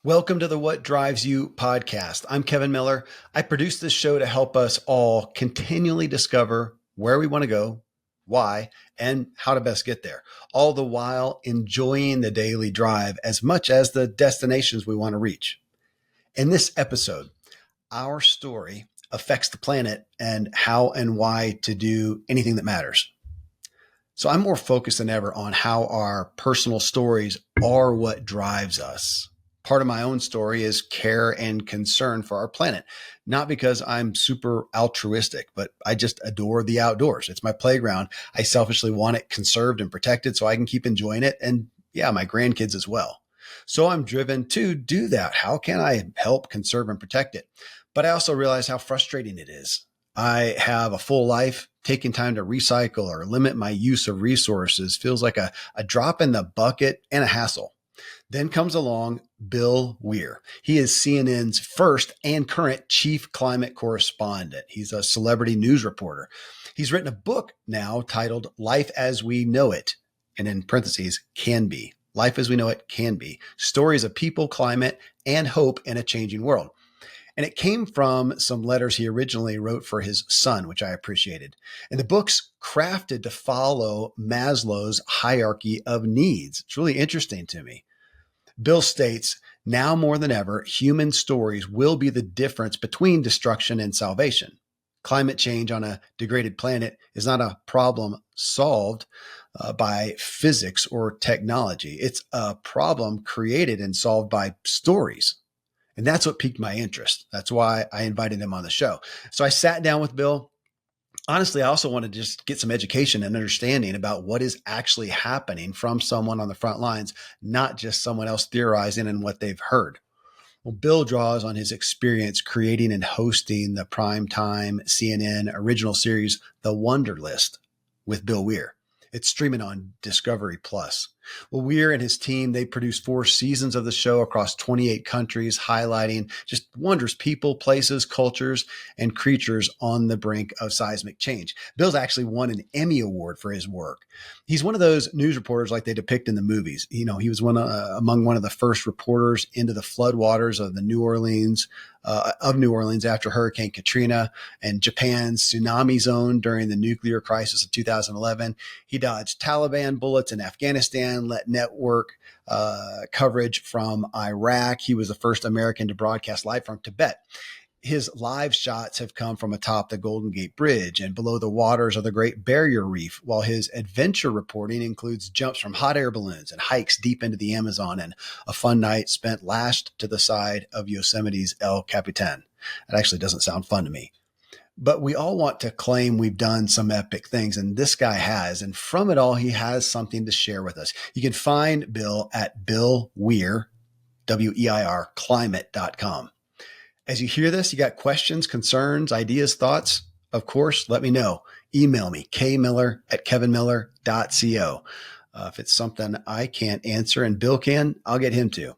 Welcome to the What Drives You podcast. I'm Kevin Miller. I produce this show to help us all continually discover where we want to go, why, and how to best get there, all the while enjoying the daily drive as much as the destinations we want to reach. In this episode, our story affects the planet and how and why to do anything that matters. So I'm more focused than ever on how our personal stories are what drives us. Part of my own story is care and concern for our planet, not because I'm super altruistic, but I just adore the outdoors. It's my playground. I selfishly want it conserved and protected so I can keep enjoying it. And yeah, my grandkids as well. So I'm driven to do that. How can I help conserve and protect it? But I also realize how frustrating it is. I have a full life. Taking time to recycle or limit my use of resources feels like a drop in the bucket and a hassle. Then comes along Bill Weir. He is CNN's first and current chief climate correspondent. He's a celebrity news reporter. He's written a book now titled Life as We Know It, and in parentheses, can be. Life as We Know It can be. Stories of people, climate, and hope in a changing world. And it came from some letters he originally wrote for his son, which I appreciated. And the book's crafted to follow Maslow's hierarchy of needs. It's really interesting to me. Bill states, now more than ever, human stories will be the difference between destruction and salvation. Climate change on a degraded planet is not a problem solved by physics or technology. It's a problem created and solved by stories. And that's what piqued my interest. That's why I invited him on the show. So I sat down with Bill. Honestly, I also wanted to just get some education and understanding about what is actually happening from someone on the front lines, not just someone else theorizing and what they've heard. Well, Bill draws on his experience creating and hosting the primetime CNN original series, The Wonder List with Bill Weir. It's streaming on Discovery Plus. Well, Weir and his team, they produced 4 seasons of the show across 28 countries, highlighting just wondrous people, places, cultures, and creatures on the brink of seismic change. Bill's actually won an Emmy Award for his work. He's one of those news reporters like they depict in the movies. You know, he was among one of the first reporters into the floodwaters of New Orleans after Hurricane Katrina and Japan's tsunami zone during the nuclear crisis of 2011. He dodged Taliban bullets in Afghanistan, let network coverage from Iraq. He was the first American to broadcast live from Tibet. His live shots have come from atop the Golden Gate Bridge and below the waters of the Great Barrier Reef, while his adventure reporting includes jumps from hot air balloons and hikes deep into the Amazon and a fun night spent lashed to the side of Yosemite's El Capitan. That actually doesn't sound fun to me. But we all want to claim we've done some epic things, and this guy has. And from it all, he has something to share with us. You can find Bill at Bill Weir, Weir, climate.com. As you hear this, you got questions, concerns, ideas, thoughts? Of course, let me know. Email me, kmiller@kevinmiller.co. If it's something I can't answer and Bill can, I'll get him to.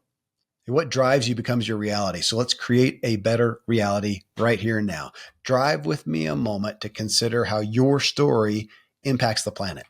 What drives you becomes your reality. So let's create a better reality right here and now. Drive with me a moment to consider how your story impacts the planet.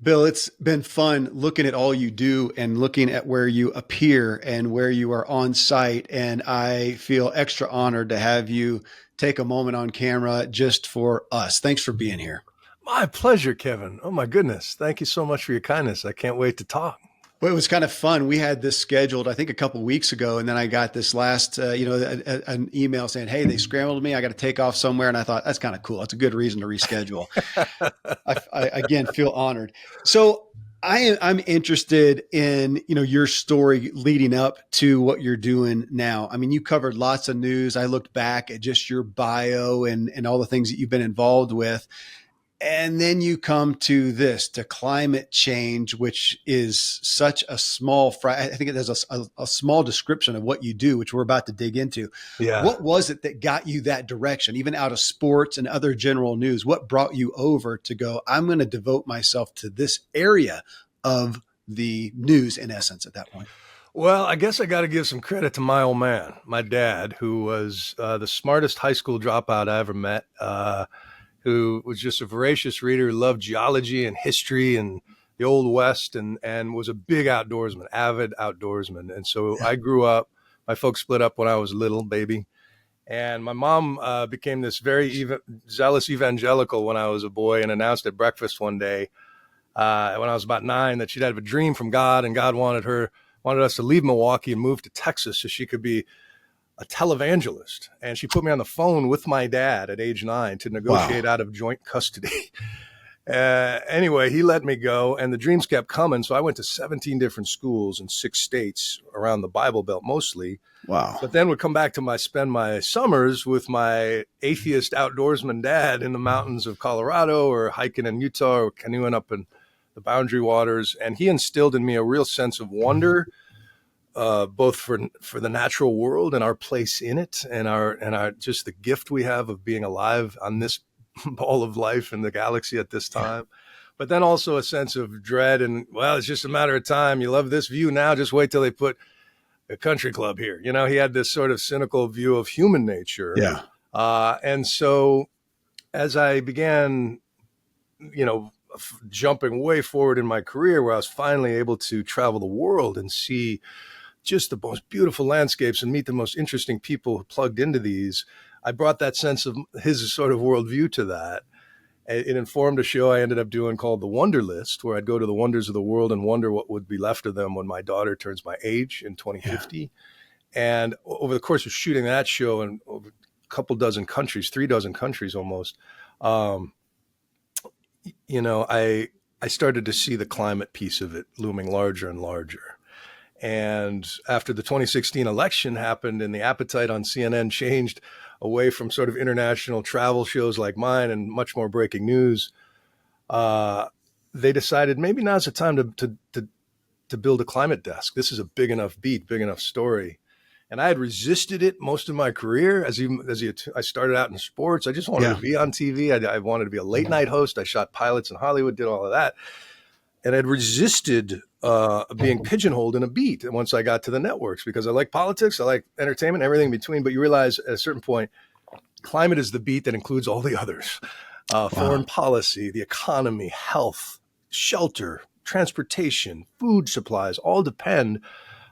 Bill, it's been fun looking at all you do and looking at where you appear and where you are on site. And I feel extra honored to have you take a moment on camera just for us. Thanks for being here. My pleasure, Kevin. Oh, my goodness. Thank you so much for your kindness. I can't wait to talk. Well, it was kind of fun. We had this scheduled, I think, a couple of weeks ago, and then I got this last, an email saying, "Hey, they scrambled me. I got to take off somewhere." And I thought that's kind of cool. It's a good reason to reschedule. I again feel honored. So I'm interested in your story leading up to what you're doing now. I mean, you covered lots of news. I looked back at just your bio and all the things that you've been involved with. And then you come to climate change, which is such a small, I think it has a small description of what you do, which we're about to dig into. Yeah. What was it that got you that direction, even out of sports and other general news? What brought you over to go, I'm going to devote myself to this area of the news, in essence, at that point? Well, I guess I got to give some credit to my old man, my dad, who was the smartest high school dropout I ever met. Who was just a voracious reader, loved geology and history and the old West, and was a big outdoorsman, avid outdoorsman. And so I grew up, my folks split up when I was a little baby. And my mom became this very zealous evangelical when I was a boy, and announced at breakfast one day when I was about 9 that she'd had a dream from God, and God wanted us to leave Milwaukee and move to Texas so she could be a televangelist. And she put me on the phone with my dad at age 9 to negotiate out of joint custody. Anyway, he let me go, and the dreams kept coming. So I went to 17 different schools in 6 states around the Bible Belt mostly. Wow. But then would come back to spend my summers with my atheist outdoorsman dad in the mountains of Colorado, or hiking in Utah, or canoeing up in the Boundary Waters. And he instilled in me a real sense of wonder, both for the natural world and our place in it, and our just the gift we have of being alive on this ball of life in the galaxy at this time. But then also a sense of dread and, well, it's just a matter of time. You love this view now, just wait till they put a country club here. You know, he had this sort of cynical view of human nature. Yeah. And so as I began, jumping way forward in my career, where I was finally able to travel the world and see just the most beautiful landscapes and meet the most interesting people who plugged into these, I brought that sense of his sort of worldview to that. It informed a show I ended up doing called The Wonder List, where I'd go to the wonders of the world and wonder what would be left of them when my daughter turns my age in 2050. Yeah. And over the course of shooting that show in over a couple dozen countries, 3 dozen countries almost, I started to see the climate piece of it looming larger and larger. And after the 2016 election happened and the appetite on CNN changed away from sort of international travel shows like mine and much more breaking news, they decided maybe now's the time to build a climate desk. This is a big enough beat, big enough story. And I had resisted it most of my career. I started out in sports. I just wanted to be on TV. I wanted to be a late night host. I shot pilots in Hollywood, did all of that. And I'd resisted being pigeonholed in a beat once I got to the networks, because I like politics, I like entertainment, everything in between. But you realize at a certain point, climate is the beat that includes all the others. Foreign policy, the economy, health, shelter, transportation, food supplies, all depend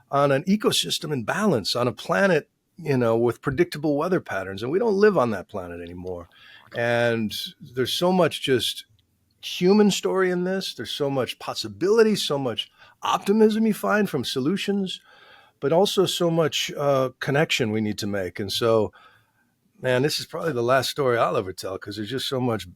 on an ecosystem in balance, on a planet, with predictable weather patterns. And we don't live on that planet anymore. And there's so much just human story in this. There's so much possibility, so much optimism you find from solutions, but also so much connection we need to make. And so, man, this is probably the last story I'll ever tell, because there's just so much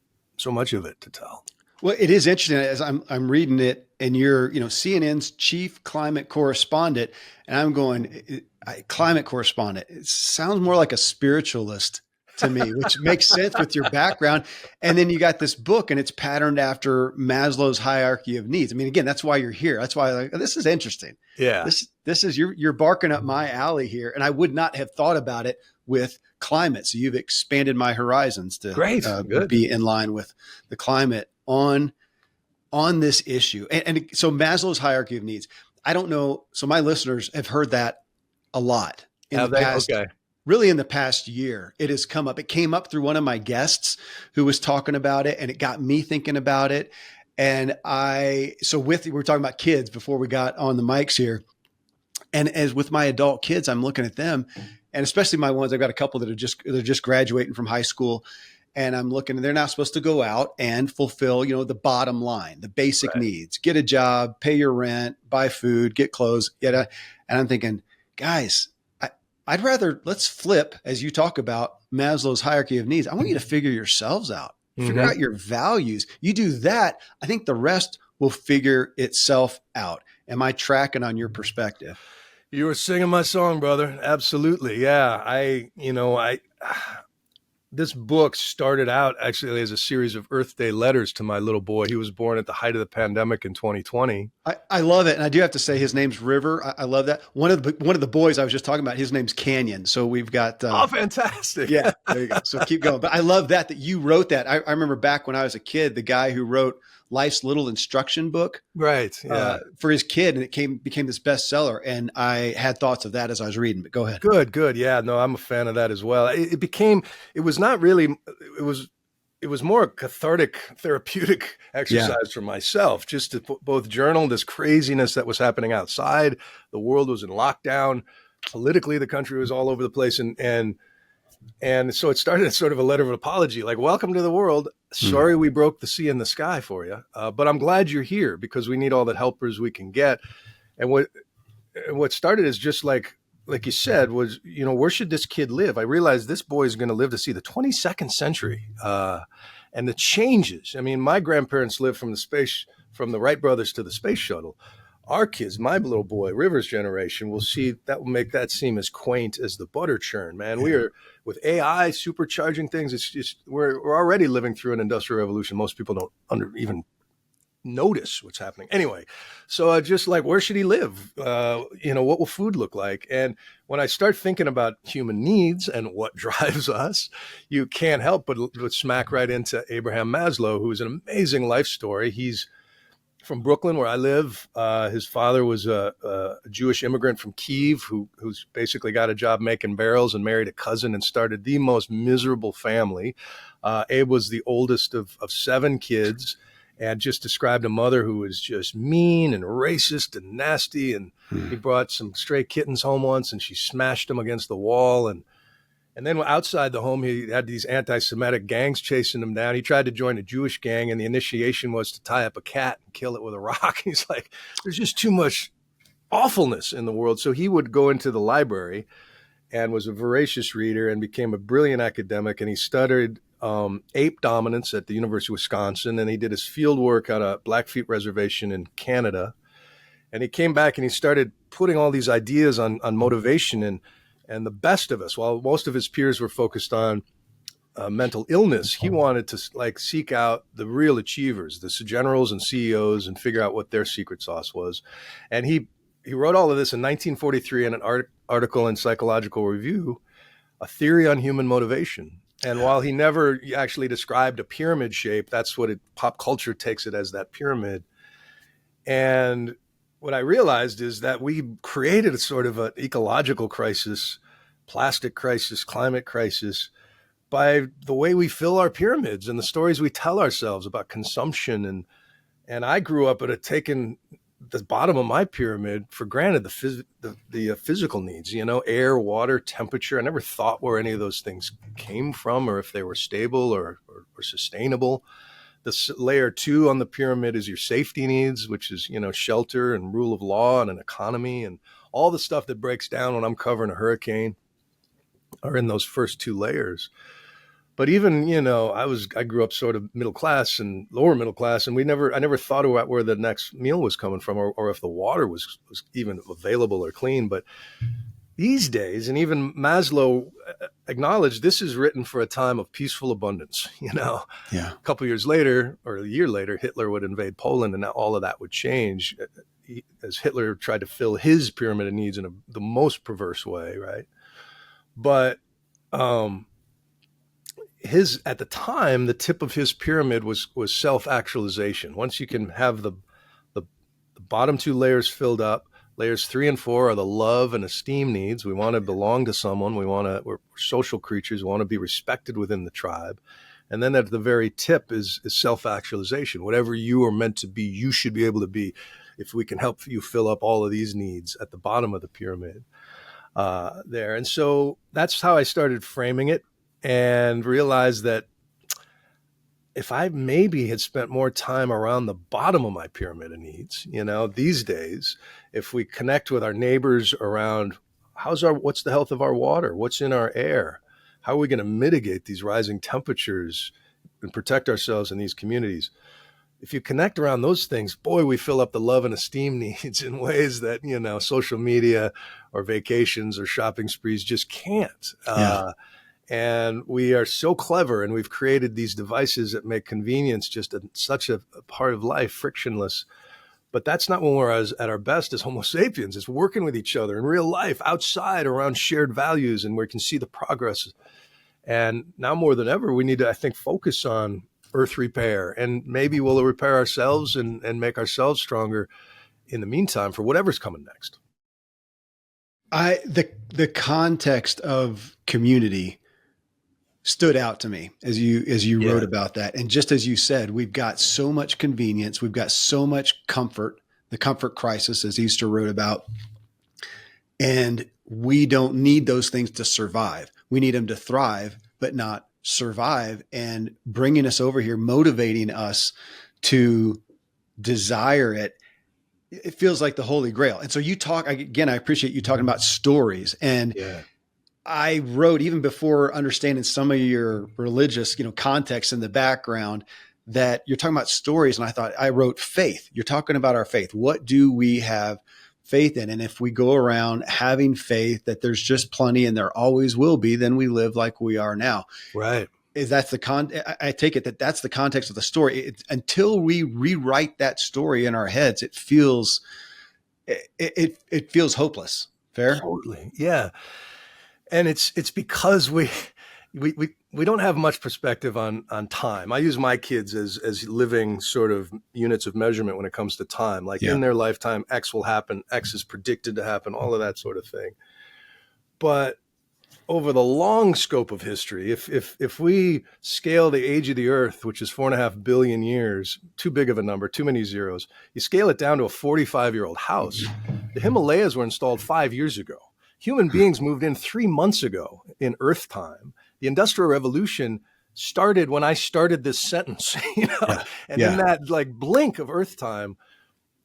of it to tell. Well, it is interesting as I'm reading it, and you're, CNN's chief climate correspondent, and I'm going, climate correspondent. It sounds more like a spiritualist to me, which makes sense with your background. And then you got this book, and it's patterned after Maslow's hierarchy of needs. I mean, again, that's why you're here. That's why this is interesting. Yeah. This is, you're barking up my alley here. And I would not have thought about it with climate. So you've expanded my horizons to be in line with the climate on this issue. And so Maslow's hierarchy of needs, I don't know. So my listeners have heard that a lot in the past. Okay. Really in the past year, it has come up. It came up through one of my guests who was talking about it, and it got me thinking about it. And we were talking about kids before we got on the mics here. And as with my adult kids, I'm looking at them, and especially my ones, I've got a couple that they're just graduating from high school, and I'm looking, and they're now supposed to go out and fulfill, the bottom line, the basic needs, get a job, pay your rent, buy food, get clothes, and I'm thinking, guys, I'd rather, let's flip, as you talk about Maslow's hierarchy of needs. I want you to figure yourselves out, figure out your values. You do that, I think the rest will figure itself out. Am I tracking on your perspective? You were singing my song, brother. Absolutely. Yeah. This book started out actually as a series of Earth Day letters to my little boy. He was born at the height of the pandemic in 2020. I love it. And I do have to say his name's River. I love that. One of the boys I was just talking about, his name's Canyon. So we've got... oh, fantastic. Yeah, there you go. So keep going. But I love that you wrote that. I remember back when I was a kid, the guy who wrote Life's Little Instruction Book. Right. Yeah. For his kid, and it became this bestseller. And I had thoughts of that as I was reading, but go ahead. Good. Yeah, no, I'm a fan of that as well. It it was more a cathartic, therapeutic Yeah. exercise for myself, just to both journal this craziness that was happening outside. The world was in lockdown. Politically, the country was all over the place, and so it started as sort of a letter of apology, like, welcome to the world. Mm. Sorry we broke the sea in the sky for you, but I'm glad you're here because we need all the helpers we can get. And what started is just like you said, was, where should this kid live? I realized this boy is going to live to see the 22nd century, and the changes. I mean, my grandparents lived from the Wright brothers to the space shuttle. Our kids, my little boy, River's generation, will see that, will make that seem as quaint as the butter churn, man. We Yeah. are, with AI supercharging things. It's just, we're already living through an industrial revolution. Most people don't even notice what's happening. Anyway, so just like, where should he live? What will food look like? And when I start thinking about human needs and what drives us, you can't help but smack right into Abraham Maslow, who is an amazing life story. He's from Brooklyn, where I live. His father was a Jewish immigrant from Kiev who's basically got a job making barrels and married a cousin and started the most miserable family. Abe was the oldest of 7 kids and just described a mother who was just mean and racist and nasty. And he Mm. brought some stray kittens home once and she smashed them against the wall. And then outside the home, he had these anti-Semitic gangs chasing him down. He tried to join a Jewish gang, and the initiation was to tie up a cat and kill it with a rock. He's like, there's just too much awfulness in the world. So he would go into the library and was a voracious reader and became a brilliant academic. And he studied ape dominance at the University of Wisconsin. And he did his field work on a Blackfeet reservation in Canada. And he came back and he started putting all these ideas on motivation and the best of us. While most of his peers were focused on mental illness, he wanted to seek out the real achievers, the generals and CEOs, and figure out what their secret sauce was. And he wrote all of this in 1943 in an article in Psychological Review, A Theory on Human Motivation. And while he never actually described a pyramid shape, that's what pop culture takes it as, that pyramid. And what I realized is that we created a sort of an ecological crisis, plastic crisis, climate crisis, by the way we fill our pyramids and the stories we tell ourselves about consumption. And I grew up taking the bottom of my pyramid for granted, the physical needs, air, water, temperature. I never thought where any of those things came from or if they were stable or sustainable. The layer 2 on the pyramid is your safety needs, which is, shelter and rule of law and an economy, and all the stuff that breaks down when I'm covering a hurricane are in those first 2 layers. But even, I grew up sort of middle class and lower middle class, and I never thought about where the next meal was coming from or if the water was even available or clean. But these days, and even Maslow acknowledged, this is written for a time of peaceful abundance. Yeah. A couple of years later, or a year later, Hitler would invade Poland, and all of that would change as Hitler tried to fill his pyramid of needs in the most perverse way, right? But at the time, the tip of his pyramid was self-actualization. Once you can have the bottom 2 layers filled up, layers 3 and 4 are the love and esteem needs. We want to belong to someone. We're social creatures. We want to be respected within the tribe. And then at the very tip is self-actualization. Whatever you are meant to be, you should be able to be. If we can help you fill up all of these needs at the bottom of the pyramid there. And so that's how I started framing it, and realized that if I maybe had spent more time around the bottom of my pyramid of needs, these days, if we connect with our neighbors around what's the health of our water, what's in our air, how are we going to mitigate these rising temperatures and protect ourselves in these communities? If you connect around those things, boy, we fill up the love and esteem needs in ways that, social media or vacations or shopping sprees just can't. Yeah. And we are so clever, and we've created these devices that make convenience just such a part of life, frictionless. But that's not when we're at our best as Homo sapiens. It's working with each other in real life, outside, around shared values, and we can see the progress. And now more than ever, we need to, I think, focus on earth repair, and maybe we'll repair ourselves and make ourselves stronger in the meantime for whatever's coming next. The context of community stood out to me as you wrote Yeah. about that. And just as you said, we've got so much convenience, we've got so much comfort, the comfort crisis, as Easter wrote about, and we don't need those things to survive. We need them to thrive, but not survive. And bringing us over here, motivating us to desire it, it feels like the Holy Grail. And so you talk again. I appreciate you talking about stories. And Yeah. I wrote, even before understanding some of your religious, context in the background, that you're talking about stories. And I wrote faith. You're talking about our faith. What do we have faith in? And if we go around having faith that there's just plenty and there always will be, then we live like we are now. Right. Is that's I take it that that's the context of the story. Until we rewrite that story in our heads, it feels hopeless. Fair? Totally. Yeah. And it's because we don't have much perspective on time. I use my kids as living sort of units of measurement when it comes to time. Like in their lifetime, X will happen, X is predicted to happen, all of that sort of thing. But over the long scope of history, if we scale the age of the Earth, which is 4.5 billion years, too big of a number, too many zeros, you scale it down to a 45-year-old house. The Himalayas were installed 5 years ago. Human beings moved in 3 months ago in Earth time. The Industrial Revolution started when I started this sentence, in that like blink of Earth time,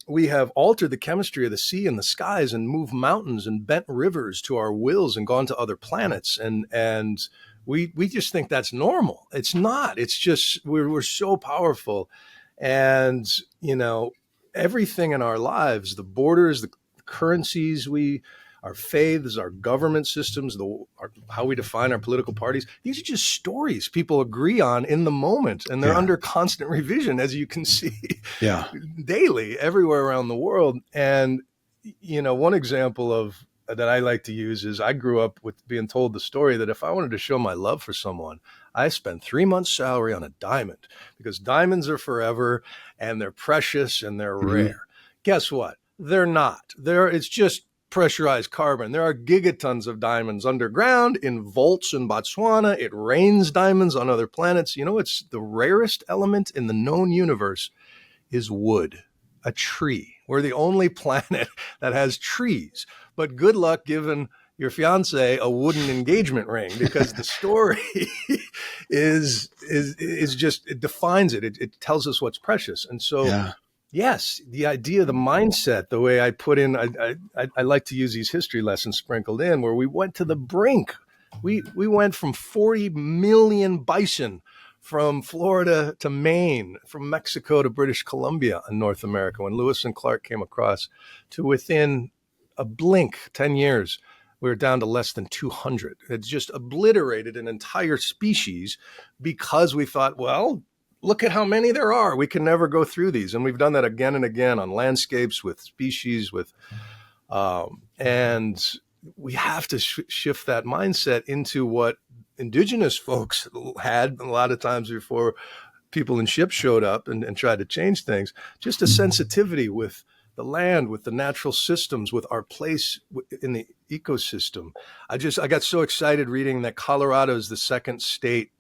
we have altered the chemistry of the sea and the skies and moved mountains and bent rivers to our wills and gone to other planets. And we just think that's normal. It's not. It's just we're so powerful. And, everything in our lives, the borders, the currencies, our faiths, our government systems, how we define our political parties. These are just stories people agree on in the moment, and they're under constant revision, as you can see, daily everywhere around the world. And one example that I like to use is I grew up with being told the story that if I wanted to show my love for someone, I spent 3 months' salary on a diamond, because diamonds are forever and they're precious and they're rare. Guess what? They're not. It's just pressurized carbon. There are gigatons of diamonds underground in vaults in Botswana. It rains diamonds on other planets. It's the rarest element in the known universe is wood, a tree. We're the only planet that has trees. But good luck giving your fiance a wooden engagement ring, because the story is just, it defines it. It tells us what's precious. And so yes, the idea, the mindset, the way I put in, I like to use these history lessons sprinkled in, where we went to the brink. We went from 40 million bison from Florida to Maine, from Mexico to British Columbia in North America, when Lewis and Clark came across, to within a blink, 10 years, we were down to less than 200. It just obliterated an entire species because we thought, well, look at how many there are. We can never go through these. And we've done that again and again on landscapes, with species, and we have to shift that mindset into what indigenous folks had a lot of times before people in ships showed up and tried to change things. Just a sensitivity with the land, with the natural systems, with our place in the ecosystem. I got so excited reading that Colorado is the second state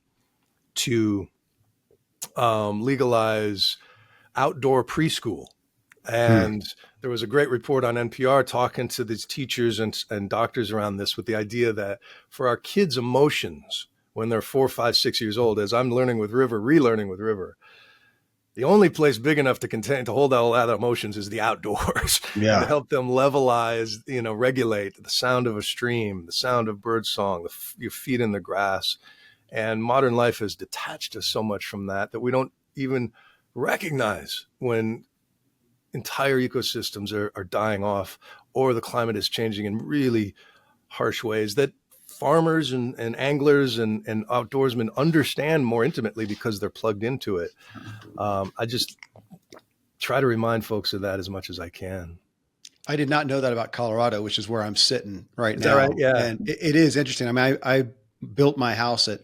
to legalize outdoor preschool. And there was a great report on NPR talking to these teachers and doctors around this, with the idea that for our kids' emotions, when they're 4, 5, 6 years old, as I'm learning with River, relearning with River, the only place big enough to hold all that emotions is the outdoors. Yeah. To help them levelize, regulate the sound of a stream, the sound of bird song, your feet in the grass. And modern life has detached us so much from that we don't even recognize when entire ecosystems are dying off, or the climate is changing in really harsh ways that farmers and anglers and outdoorsmen understand more intimately because they're plugged into it. I just try to remind folks of that as much as I can. I did not know that about Colorado, which is where I'm sitting right now. Is that right? Yeah. And it is interesting. I mean, I built my house at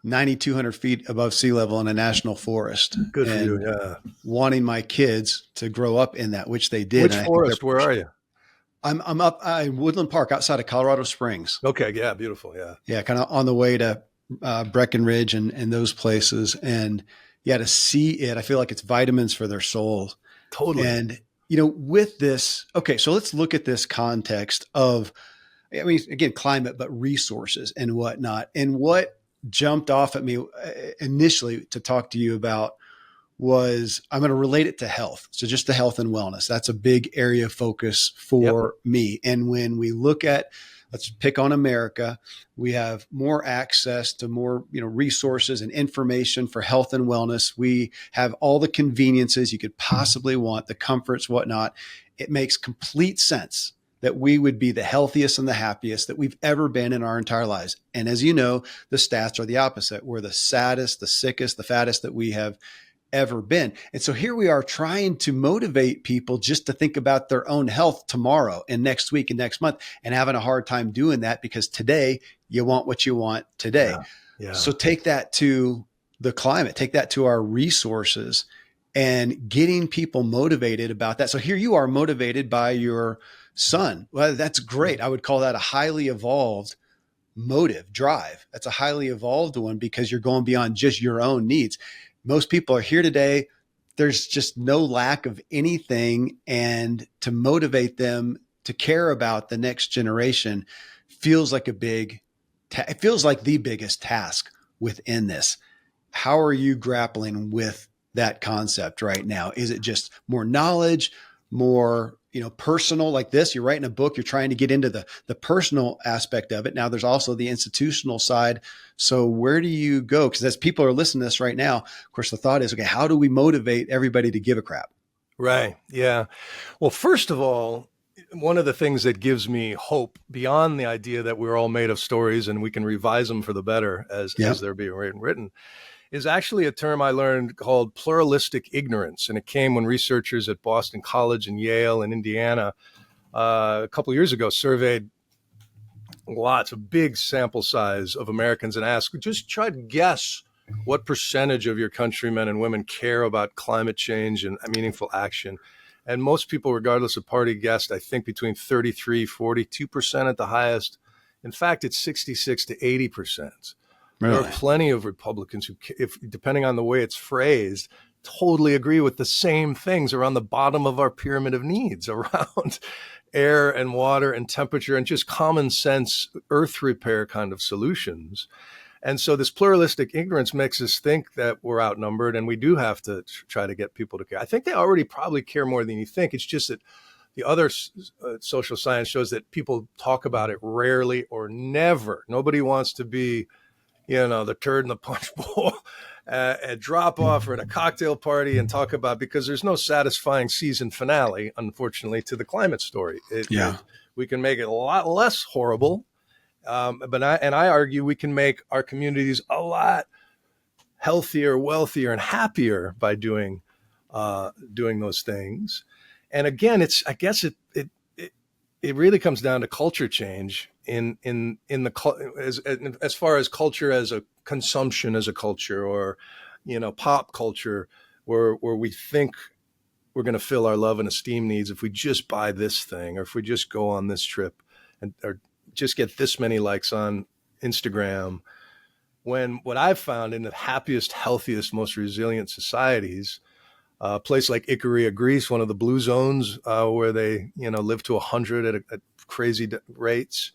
9,200 feet above sea level in a national forest. Good for you. Yeah. Wanting my kids to grow up in that, which they did. Which forest? Where are you? I'm up in Woodland Park outside of Colorado Springs. Okay. Yeah. Beautiful. Yeah. Yeah. Kind of on the way to Breckenridge and those places. And yeah, to see it, I feel like it's vitamins for their soul. Totally. And, with this, okay, so let's look at this context of, I mean, again, climate, but resources and whatnot. And what jumped off at me initially to talk to you about was I'm going to relate it to health. So just the health and wellness. That's a big area of focus Yep. for me. And when we look at, let's pick on America, we have more access to more, resources and information for health and wellness. We have all the conveniences you could possibly want, the comforts, whatnot. It makes complete sense that we would be the healthiest and the happiest that we've ever been in our entire lives. And as you know, the stats are the opposite. We're the saddest, the sickest, the fattest that we have ever been. And so here we are trying to motivate people just to think about their own health tomorrow and next week and next month, and having a hard time doing that because today you want what you want today. Yeah. Yeah. So take that to the climate, take that to our resources, and getting people motivated about that. So here you are motivated by your son. Well, that's great. I would call that a highly evolved motive, drive. That's a highly evolved one because you're going beyond just your own needs. Most people are here today. There's just no lack of anything. And to motivate them to care about the next generation feels like it feels like the biggest task within this. How are you grappling with that concept right now? Is it just more knowledge, more, personal like this? You're writing a book, you're trying to get into the personal aspect of it. Now there's also the institutional side. So where do you go? Because as people are listening to this right now, of course, the thought is, okay, how do we motivate everybody to give a crap? Right. Yeah. Well, first of all, one of the things that gives me hope beyond the idea that we're all made of stories and we can revise them for the better as they're being written is actually a term I learned called pluralistic ignorance. And it came when researchers at Boston College and Yale and Indiana a couple of years ago surveyed lots of big sample size of Americans and asked, just try to guess what percentage of your countrymen and women care about climate change and meaningful action. And most people, regardless of party, guessed, I think, between 33, 42% at the highest. In fact, it's 66 to 80%. Really? There are plenty of Republicans who, if depending on the way it's phrased, totally agree with the same things around the bottom of our pyramid of needs, around air and water and temperature and just common sense earth repair kind of solutions. And so this pluralistic ignorance makes us think that we're outnumbered and we do have to try to get people to care. I think they already probably care more than you think. It's just that the other social science shows that people talk about it rarely or never. Nobody wants to be, the turd in the punch bowl at drop off or at a cocktail party and talk about, because there's no satisfying season finale, unfortunately, to the climate story. We can make it a lot less horrible. But I argue we can make our communities a lot healthier, wealthier, and happier by doing those things. And again, I guess it really comes down to culture change in the as far as culture as a consumption as a culture, or pop culture, where we think we're going to fill our love and esteem needs if we just buy this thing, or if we just go on this trip or just get this many likes on Instagram. When what I've found in the happiest, healthiest, most resilient societies, a place like Ikaria, Greece, one of the blue zones where they live to 100 at crazy rates.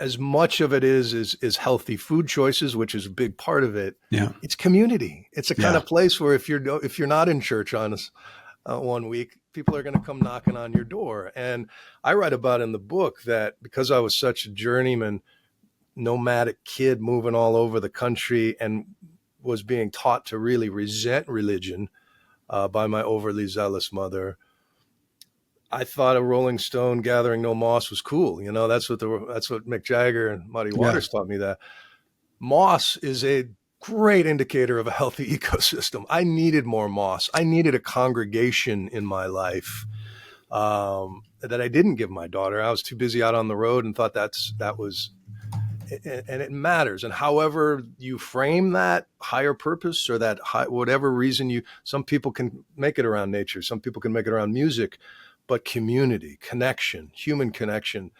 As much of it is healthy food choices, which is a big part of it. Yeah, it's community. It's a kind of place where if you're not in church on one week, people are going to come knocking on your door. And I write about in the book that because I was such a journeyman, nomadic kid moving all over the country and was being taught to really resent religion by my overly zealous mother, I thought a Rolling Stone gathering no moss was cool. That's what Mick Jagger and Muddy Waters taught me. That moss is a great indicator of a healthy ecosystem. I needed more moss. I needed a congregation in my life that I didn't give my daughter. I was too busy out on the road and thought that was, and it matters. And however you frame that higher purpose or that whatever reason some people can make it around nature, some people can make it around music, but community, connection, human connection,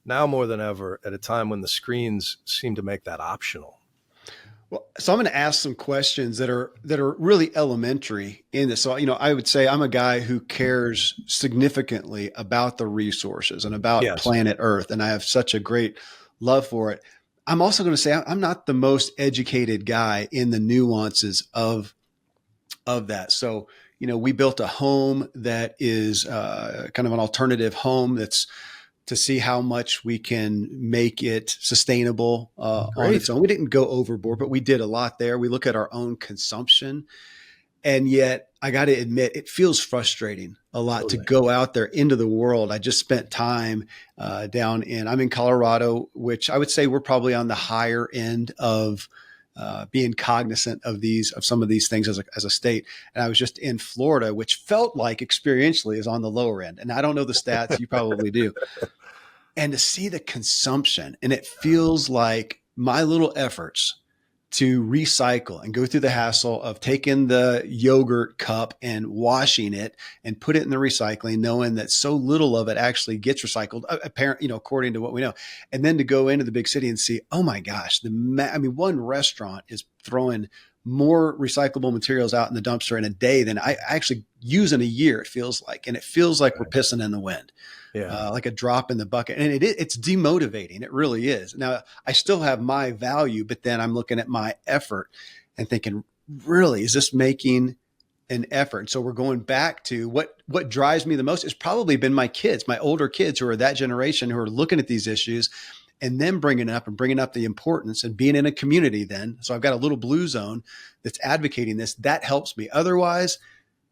now more than ever at a time when the screens seem to make that optional. Well, so I'm going to ask some questions that are really elementary in this. So, I would say I'm a guy who cares significantly about the resources and about Yes. planet Earth, and I have such a great love for it. I'm also going to say I'm not the most educated guy in the nuances of that. So, we built a home that is kind of an alternative home that's to see how much we can make it sustainable on Great. its own. We didn't go overboard, but we did a lot there. We look at our own consumption. And yet, I got to admit, it feels frustrating a lot to Totally. go out there into the world. I just spent time I'm in Colorado, which I would say we're probably on the higher end of being cognizant of some of these things as a state. And I was just in Florida, which felt like experientially is on the lower end. And I don't know the stats, you probably do. And to see the consumption, and it feels like my little efforts to recycle and go through the hassle of taking the yogurt cup and washing it and put it in the recycling, knowing that so little of it actually gets recycled, apparently, according to what we know. And then to go into the big city and see, oh my gosh, one restaurant is throwing more recyclable materials out in the dumpster in a day than I actually use in a year, it feels like. And it feels like we're pissing in the wind. Yeah. Like a drop in the bucket. And it's demotivating. It really is. Now, I still have my value, but then I'm looking at my effort and thinking, really, is this making an effort? And so we're going back to what drives me the most has probably been my kids, my older kids who are that generation who are looking at these issues and then bringing up the importance and being in a community then. So I've got a little blue zone that's advocating this. That helps me. Otherwise,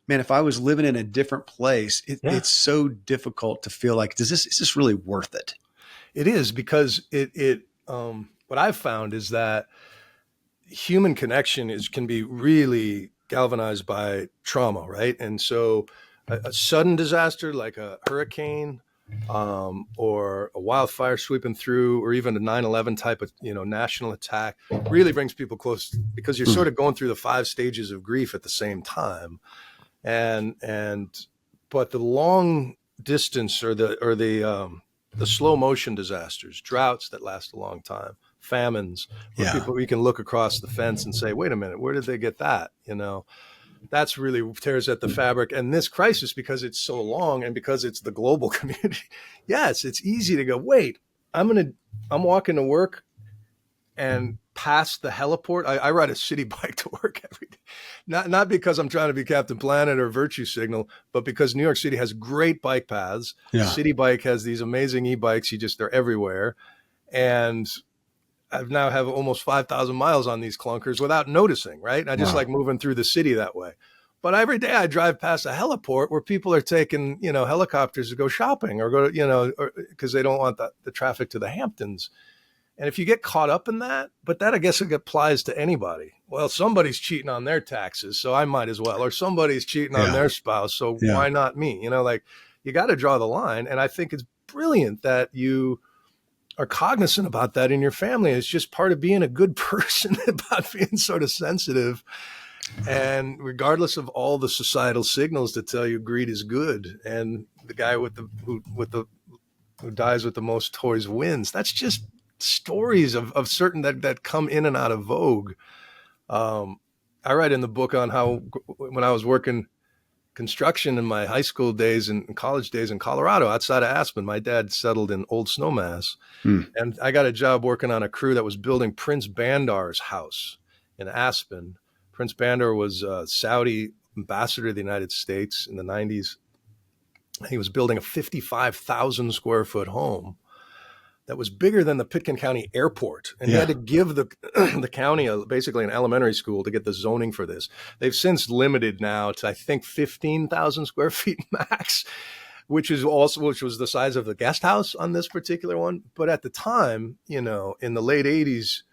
man, if I was living in a different place, it's so difficult to feel like, is this really worth it? It is, because what I've found is that human connection can be really galvanized by trauma, right? And so a sudden disaster like a hurricane, or a wildfire sweeping through, or even a 9/11 type of national attack, really brings people close, because you're sort of going through the 5 stages of grief at the same time. But the long distance or the slow motion disasters, droughts that last a long time, famines, where we can look across the fence and say, wait a minute, where did they get that? That's really tears at the fabric. And this crisis, because it's so long and because it's the global community, yes, it's easy to go, wait, I'm walking to work and past the heliport. I ride a city bike to work every day. Not because I'm trying to be Captain Planet or virtue signal, but because New York City has great bike paths. Yeah. City Bike has these amazing e-bikes. They're everywhere. And I've now have almost 5,000 miles on these clunkers without noticing, right? I just like moving through the city that way. But every day I drive past a heliport where people are taking, helicopters to go shopping or go, because they don't want the traffic to the Hamptons. And if you get caught up in that, but that I guess it applies to anybody. Well, somebody's cheating on their taxes, so I might as well. Or somebody's cheating on their spouse, so why not me? You got to draw the line. And I think it's brilliant that you are cognizant about that in your family. It's just part of being a good person, about being sort of sensitive. And regardless of all the societal signals that tell you greed is good, and the guy who dies with the most toys wins, that's just stories of certain that come in and out of vogue. I write in the book on how when I was working construction in my high school days and college days in Colorado, outside of Aspen, my dad settled in Old Snowmass. And I got a job working on a crew that was building Prince Bandar's house in Aspen. Prince Bandar was a Saudi ambassador to the United States in the 90s. He was building a 55,000 square foot home that was bigger than the Pitkin County Airport. And he had to give the county basically an elementary school to get the zoning for this. They've since limited now to, I think, 15,000 square feet max, which was the size of the guest house on this particular one. But at the time, in the late 80s,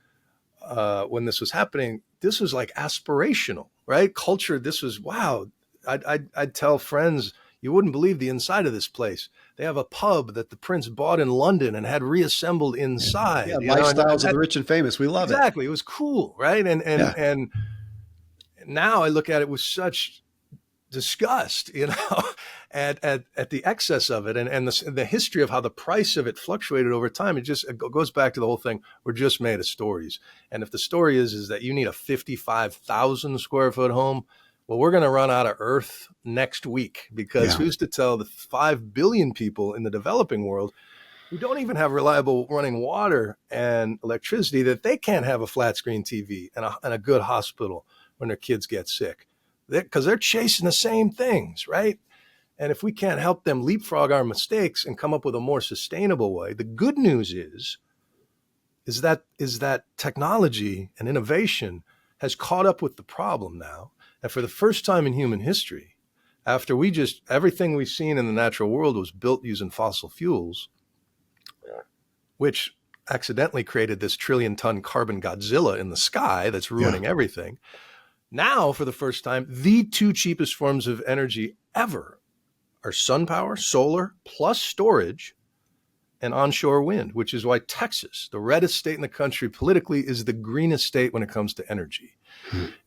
when this was happening, this was like aspirational, right? Culture. This was, wow. I'd tell friends, you wouldn't believe the inside of this place. They have a pub that the prince bought in London and had reassembled inside. Yeah, lifestyles of the rich and famous. We love it. Exactly. It was cool, right? And now I look at it with such disgust, at the excess of it, and the history of how the price of it fluctuated over time. It goes back to the whole thing. We're just made of stories. And if the story is that you need a 55,000 square foot home, well, we're going to run out of earth next week, because who's to tell the 5 billion people in the developing world who don't even have reliable running water and electricity that they can't have a flat screen TV and a good hospital when their kids get sick, because they're chasing the same things, right? And if we can't help them leapfrog our mistakes and come up with a more sustainable way, the good news is that technology and innovation has caught up with the problem now. And for the first time in human history, after everything we've seen in the natural world was built using fossil fuels, which accidentally created this trillion-ton carbon Godzilla in the sky that's ruining everything. Now, for the first time, the two cheapest forms of energy ever are sun power, solar, plus storage, and onshore wind, which is why Texas, the reddest state in the country politically, is the greenest state when it comes to energy.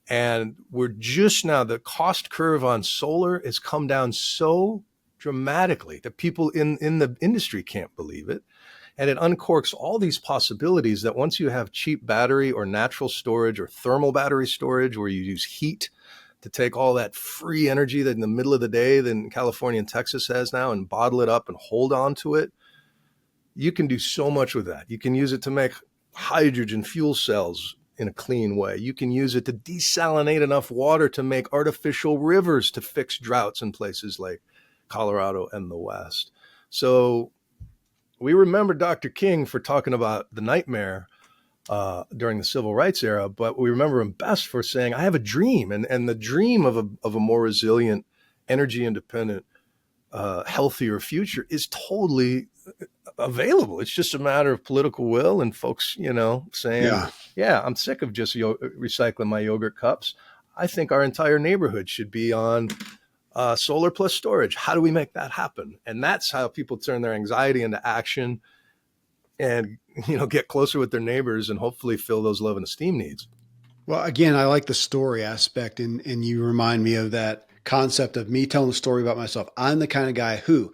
And we're just now, the cost curve on solar has come down so dramatically that people in the industry can't believe it. And it uncorks all these possibilities that once you have cheap battery or natural storage or thermal battery storage, where you use heat to take all that free energy that in the middle of the day that California and Texas has now and bottle it up and hold on to it, you can do so much with that. You can use it to make hydrogen fuel cells in a clean way. You can use it to desalinate enough water to make artificial rivers to fix droughts in places like Colorado and the West. So we remember Dr. King for talking about the nightmare during the civil rights era, but we remember him best for saying, I have a dream. And the dream of a more resilient, energy independent, healthier future is totally available. It's just a matter of political will and folks, saying, I'm sick of just recycling my yogurt cups. I think our entire neighborhood should be on solar plus storage. How do we make that happen? And that's how people turn their anxiety into action and, get closer with their neighbors and hopefully fill those love and esteem needs. Well, again, I like the story aspect, and you remind me of that concept of me telling the story about myself. Am I the kind of guy who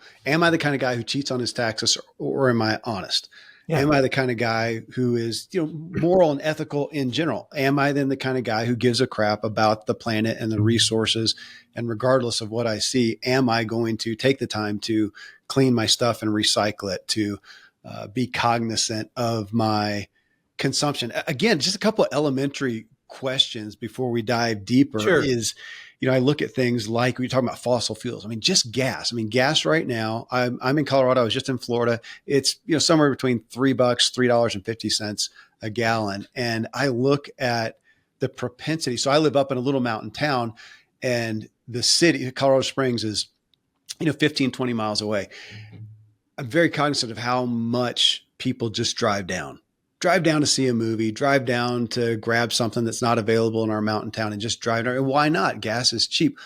cheats on his taxes, or am I honest? Yeah. Am I the kind of guy who is, moral and ethical in general? Am I then the kind of guy who gives a crap about the planet and the resources? And regardless of what I see, am I going to take the time to clean my stuff and recycle it, to be cognizant of my consumption? Again, just a couple of elementary questions before we dive deeper is, I look at things like we're talking about fossil fuels. Just gas. Gas right now, I'm in Colorado. I was just in Florida. It's, somewhere between $3, $3.50 a gallon. And I look at the propensity. So I live up in a little mountain town, and the city, Colorado Springs, is, 15, 20 miles away. I'm very cognizant of how much people just drive down to see a movie, drive down to grab something that's not available in our mountain town, and just drive down. Why not? Gas is cheap.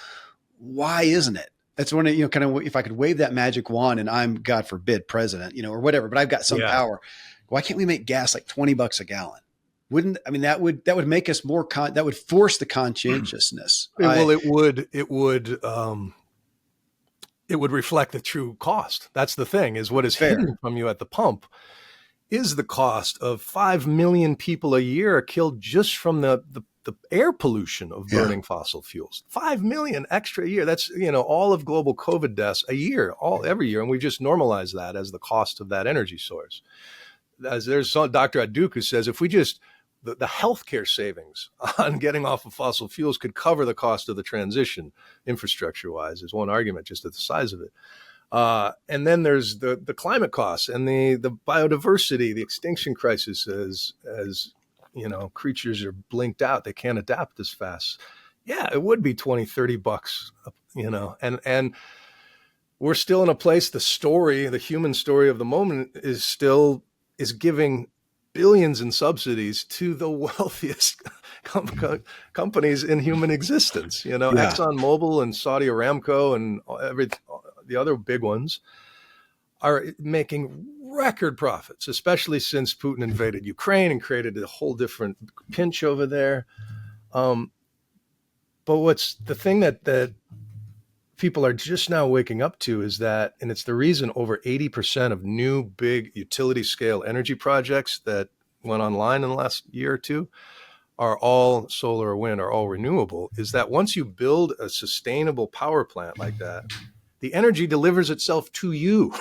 Why isn't it? That's when, kind of, if I could wave that magic wand and I'm, God forbid, president, or whatever, but I've got some power. Why can't we make gas like $20 a gallon? That would make us more, that would force the conscientiousness. Well, it would reflect the true cost. That's the thing, is what is hidden from you at the pump is the cost of 5 million people a year are killed just from the air pollution of burning fossil fuels. 5 million extra a year. That's, all of global COVID deaths a year, every year. And we just normalize that as the cost of that energy source. As there's some Dr. at Duke who says, if we just, the healthcare savings on getting off of fossil fuels could cover the cost of the transition infrastructure wise, is one argument just at the size of it. And then there's the climate costs and the biodiversity, the extinction crisis as creatures are blinked out. They can't adapt as fast. Yeah, it would be $20-$30, and we're still in a place, the human story of the moment is giving billions in subsidies to the wealthiest companies in human existence. ExxonMobil and Saudi Aramco and the other big ones are making record profits, especially since Putin invaded Ukraine and created a whole different pinch over there. But what's the thing that people are just now waking up to is that, and it's the reason over 80% of new big utility scale energy projects that went online in the last year or two are all solar or wind, are all renewable, is that once you build a sustainable power plant like that, the energy delivers itself to you.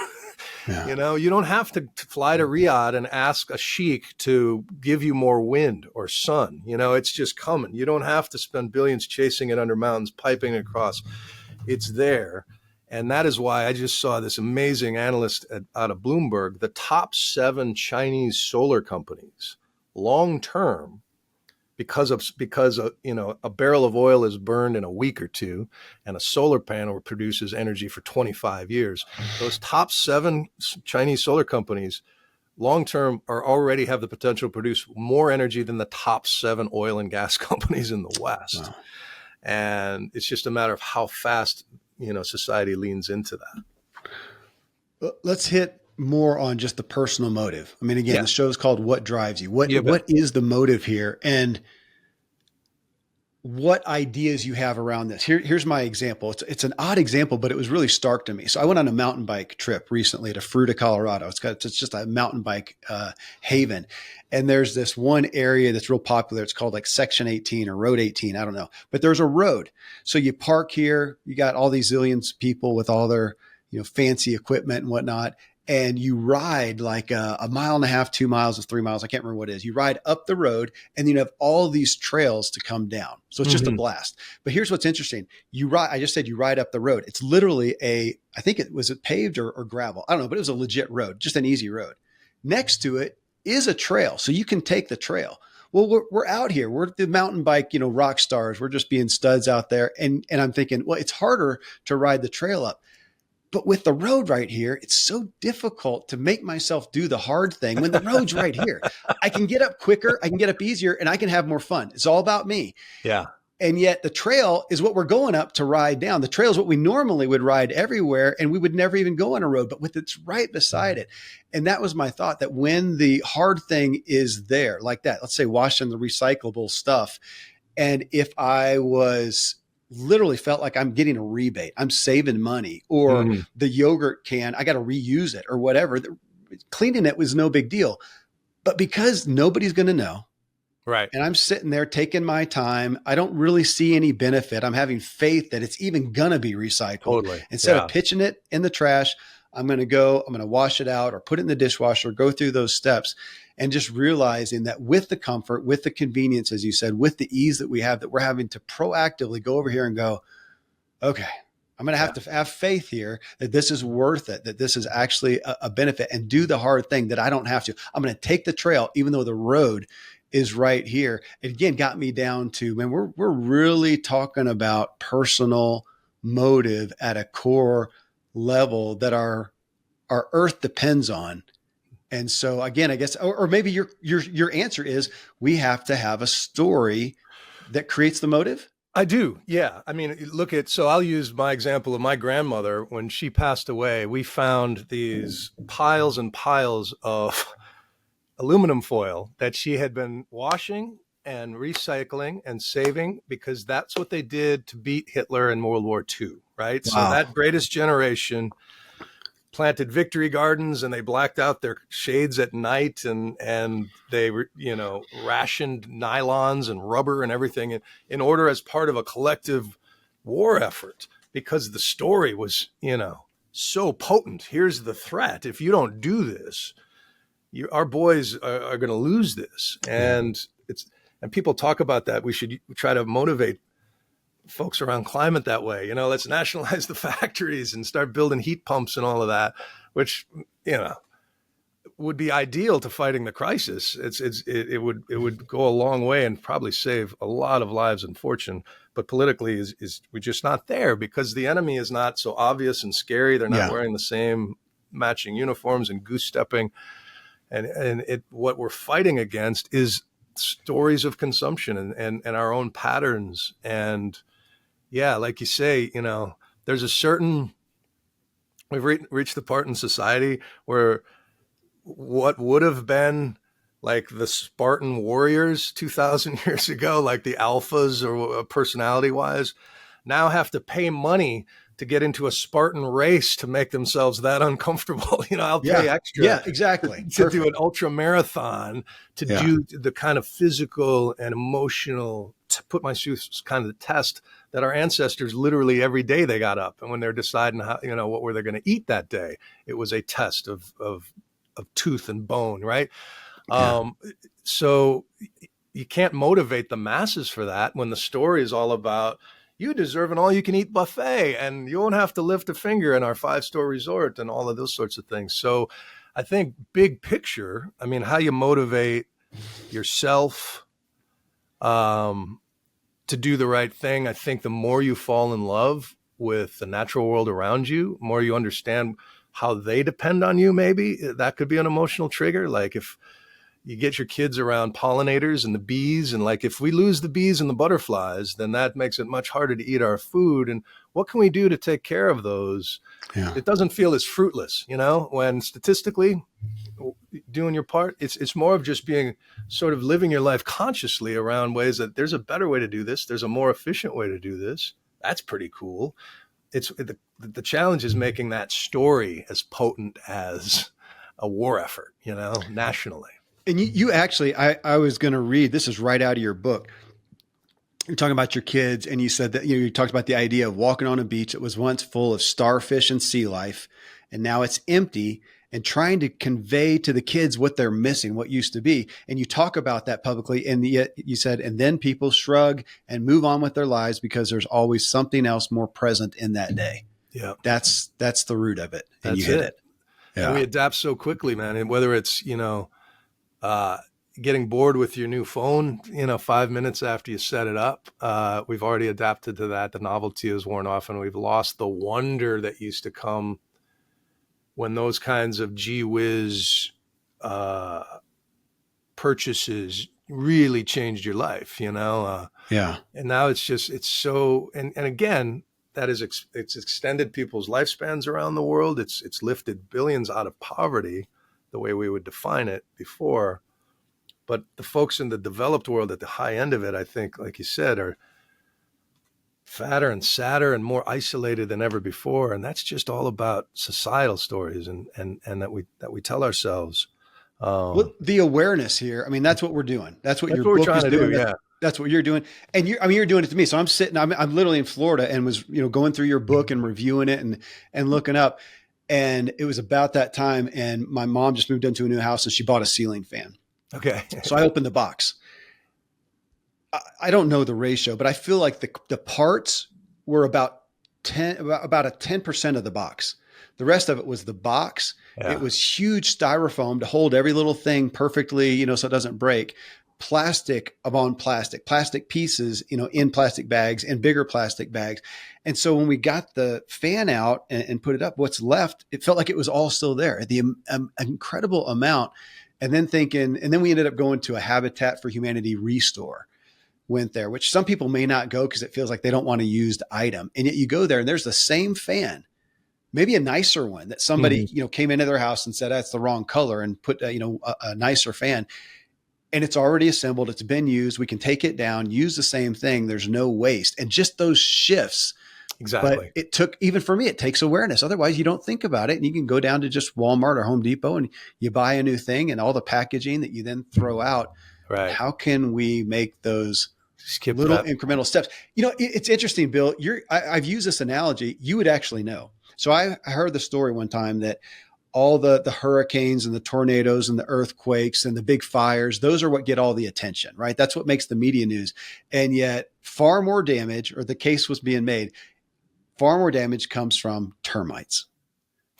Yeah. You don't have to fly to Riyadh and ask a sheik to give you more wind or sun. It's just coming. You don't have to spend billions chasing it under mountains, piping it across. It's there. And that is why I just saw this amazing analyst out of Bloomberg, the top 7 Chinese solar companies, long term, because a barrel of oil is burned in a week or two, and a solar panel produces energy for 25 years. Those top 7 Chinese solar companies, long term, are already have the potential to produce more energy than the top 7 oil and gas companies in the West. Wow. And it's just a matter of how fast society leans into that. Let's hit more on just the personal motive. I mean, again, the show is called What Drives You. What is the motive here? And what ideas you have around this? Here's my example. It's an odd example, but it was really stark to me. So I went on a mountain bike trip recently to Fruita, Colorado. It's just a mountain bike haven. And there's this one area that's real popular. It's called like Section 18 or Road 18. I don't know, but there's a road. So you park here, you got all these zillions of people with all their, fancy equipment and whatnot. And you ride like a mile and a half, 2 miles or 3 miles. I can't remember what it is. You ride up the road and you have all these trails to come down. So it's just a blast. But here's what's interesting. I just said you ride up the road. It's literally I think it was paved or gravel. I don't know, but it was a legit road, just an easy road. Next to it is a trail. So you can take the trail. Well, we're out here. We're the mountain bike, rock stars. We're just being studs out there. And I'm thinking, well, it's harder to ride the trail up. But with the road right here, it's so difficult to make myself do the hard thing when the road's right here. I can get up quicker, I can get up easier, and I can have more fun. It's all about me. Yeah. And yet the trail is what we're going up to ride down. The trail is what we normally would ride everywhere, and we would never even go on a road, but with it's right beside it. And that was my thought, that when the hard thing is there like that, let's say washing the recyclable stuff, and if I was literally felt like I'm getting a rebate, I'm saving money, or the yogurt can, I got to reuse it or whatever. Cleaning it was no big deal, but because nobody's going to know, right? And I'm sitting there taking my time, I don't really see any benefit. I'm having faith that it's even going to be recycled. Totally. Instead of pitching it in the trash, I'm going to wash it out or put it in the dishwasher, go through those steps. And just realizing that with the comfort, with the convenience, as you said, with the ease that we have, that we're having to proactively go over here and go, okay, I'm going to have to have faith here that this is worth it, that this is actually a benefit, and do the hard thing that I don't have to. I'm going to take the trail, even though the road is right here. It again got me down to, man, we're really talking about personal motive at a core level that our earth depends on. And so again, I guess, or maybe your answer is we have to have a story that creates the motive. I do. Yeah. I mean, so I'll use my example of my grandmother. When she passed away, we found these piles and piles of aluminum foil that she had been washing and recycling and saving, because that's what they did to beat Hitler in World War II. Right. Wow. So that greatest generation planted victory gardens, and they blacked out their shades at night, and they rationed nylons and rubber and everything in order, as part of a collective war effort, because the story was so potent. Here's the threat: if you don't do this, our boys are going to lose this. And people talk about that. We should try to motivate folks around climate that way. Let's nationalize the factories and start building heat pumps and all of that, which would be ideal to fighting the crisis. It would go a long way and probably save a lot of lives and fortune. But politically, we're just not there, because the enemy is not so obvious and scary. They're not wearing the same matching uniforms and goose stepping, and what we're fighting against is stories of consumption and our own patterns. And yeah, like you say, there's a certain, we've reached the part in society where what would have been like the Spartan warriors 2,000 years ago, like the alphas or personality wise, now have to pay money to get into a Spartan race to make themselves that uncomfortable. I'll pay Yeah. extra Yeah, exactly. to do Perfect. an ultra marathon, to Yeah. do the kind of physical and emotional, to put my shoes kind of the test that our ancestors literally every day they got up. And when they're deciding how, what were they going to eat that day, it was a test of tooth and bone, right? Yeah. So you can't motivate the masses for that when the story is all about you deserve an all-you-can-eat buffet and you won't have to lift a finger in our 5-star resort and all of those sorts of things. So I think big picture, I mean, how you motivate yourself to do the right thing. I think the more you fall in love with the natural world around you, more you understand how they depend on you, maybe that could be an emotional trigger. Like if you get your kids around pollinators and the bees, and like if we lose the bees and the butterflies, then that makes it much harder to eat our food. And what can we do to take care of those? Yeah. It doesn't feel as fruitless, when statistically doing your part, it's more of just being sort of living your life consciously around ways that there's a better way to do this. There's a more efficient way to do this. That's pretty cool. It's the challenge is making that story as potent as a war effort, nationally. And you actually, I was going to read, this is right out of your book. You're talking about your kids, and you said that, you talked about the idea of walking on a beach that was once full of starfish and sea life, and now it's empty, and trying to convey to the kids what they're missing, what used to be. And you talk about that publicly. And yet you said, and then people shrug and move on with their lives because there's always something else more present in that day. Yeah. That's the root of it. And That's you hit it. Yeah. Yeah. And we adapt so quickly, man. And whether it's, getting bored with your new phone, 5 minutes after you set it up, we've already adapted to that. The novelty is worn off, and we've lost the wonder that used to come when those kinds of gee whiz purchases really changed your life, Yeah. And now it's so, and again, that is, it's extended people's lifespans around the world. It's lifted billions out of poverty, the way we would define it before. But the folks in the developed world at the high end of it, I think, like you said, are fatter and sadder and more isolated than ever before. And that's just all about societal stories and that we tell ourselves. Well, the awareness here, I mean, that's what we're doing. That's what That's your what we're book trying is to doing. do. Yeah. That's what you're doing. And you're doing it to me. So I'm sitting, I'm literally in Florida and was, going through your book and reviewing it and looking up. And it was about that time. And my mom just moved into a new house and she bought a ceiling fan. Okay. So I opened the box. I don't know the ratio, but I feel like the parts were about a 10% of the box. The rest of it was the box. Yeah. It was huge styrofoam to hold every little thing perfectly, so it doesn't break. Plastic upon plastic pieces, in plastic bags and bigger plastic bags. And so when we got the fan out and put it up, what's left, it felt like it was all still there. The incredible amount. And then we ended up going to a Habitat for Humanity restore, went there, which some people may not go because it feels like they don't want a used item. And yet you go there and there's the same fan, maybe a nicer one that somebody, came into their house and said, that's the wrong color and put, a nicer fan. And it's already assembled. It's been used. We can take it down, use the same thing. There's no waste. And just those shifts. Exactly. But it took, even for me, it takes awareness. Otherwise, you don't think about it. And you can go down to just Walmart or Home Depot and you buy a new thing and all the packaging that you then throw out. Right. How can we make those little incremental steps? It's interesting, Bill. I've used this analogy. You would actually know. So I heard the story one time that all the hurricanes and the tornadoes and the earthquakes and the big fires, those are what get all the attention, right? That's what makes the media news. And yet far more damage, or the case was being made, far more damage comes from termites.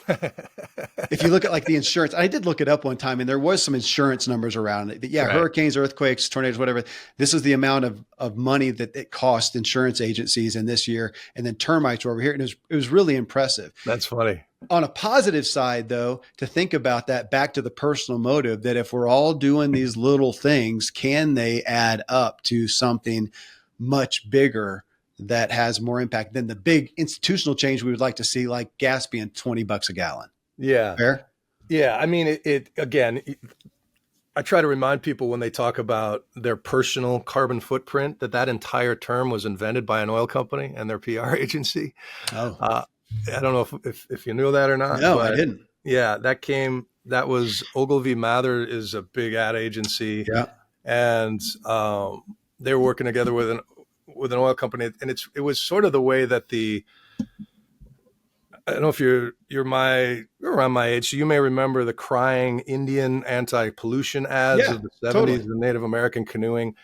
If you look at like the insurance, I did look it up one time and there was some insurance numbers around it. Yeah, right. Hurricanes, earthquakes, tornadoes, whatever. This is the amount of money that it cost insurance agencies in this year. And then termites were over here. And it was really impressive. That's funny. On a positive side, though, to think about that back to the personal motive, that if we're all doing these little things, can they add up to something much bigger that has more impact than the big institutional change we would like to see, like gas being $20 a gallon? Yeah. Fair? Yeah. I mean, it again, I try to remind people when they talk about their personal carbon footprint that entire term was invented by an oil company and their PR agency. Oh, Uh, I don't know if you knew that or not, no, I but didn't. yeah, that was Ogilvy Mather is a big ad agency, Yeah. and they were working together with an oil company, and it was sort of the way that I don't know if you're around my age, so you may remember the crying Indian anti-pollution ads Yeah, of the 70s, totally. the Native American canoeing.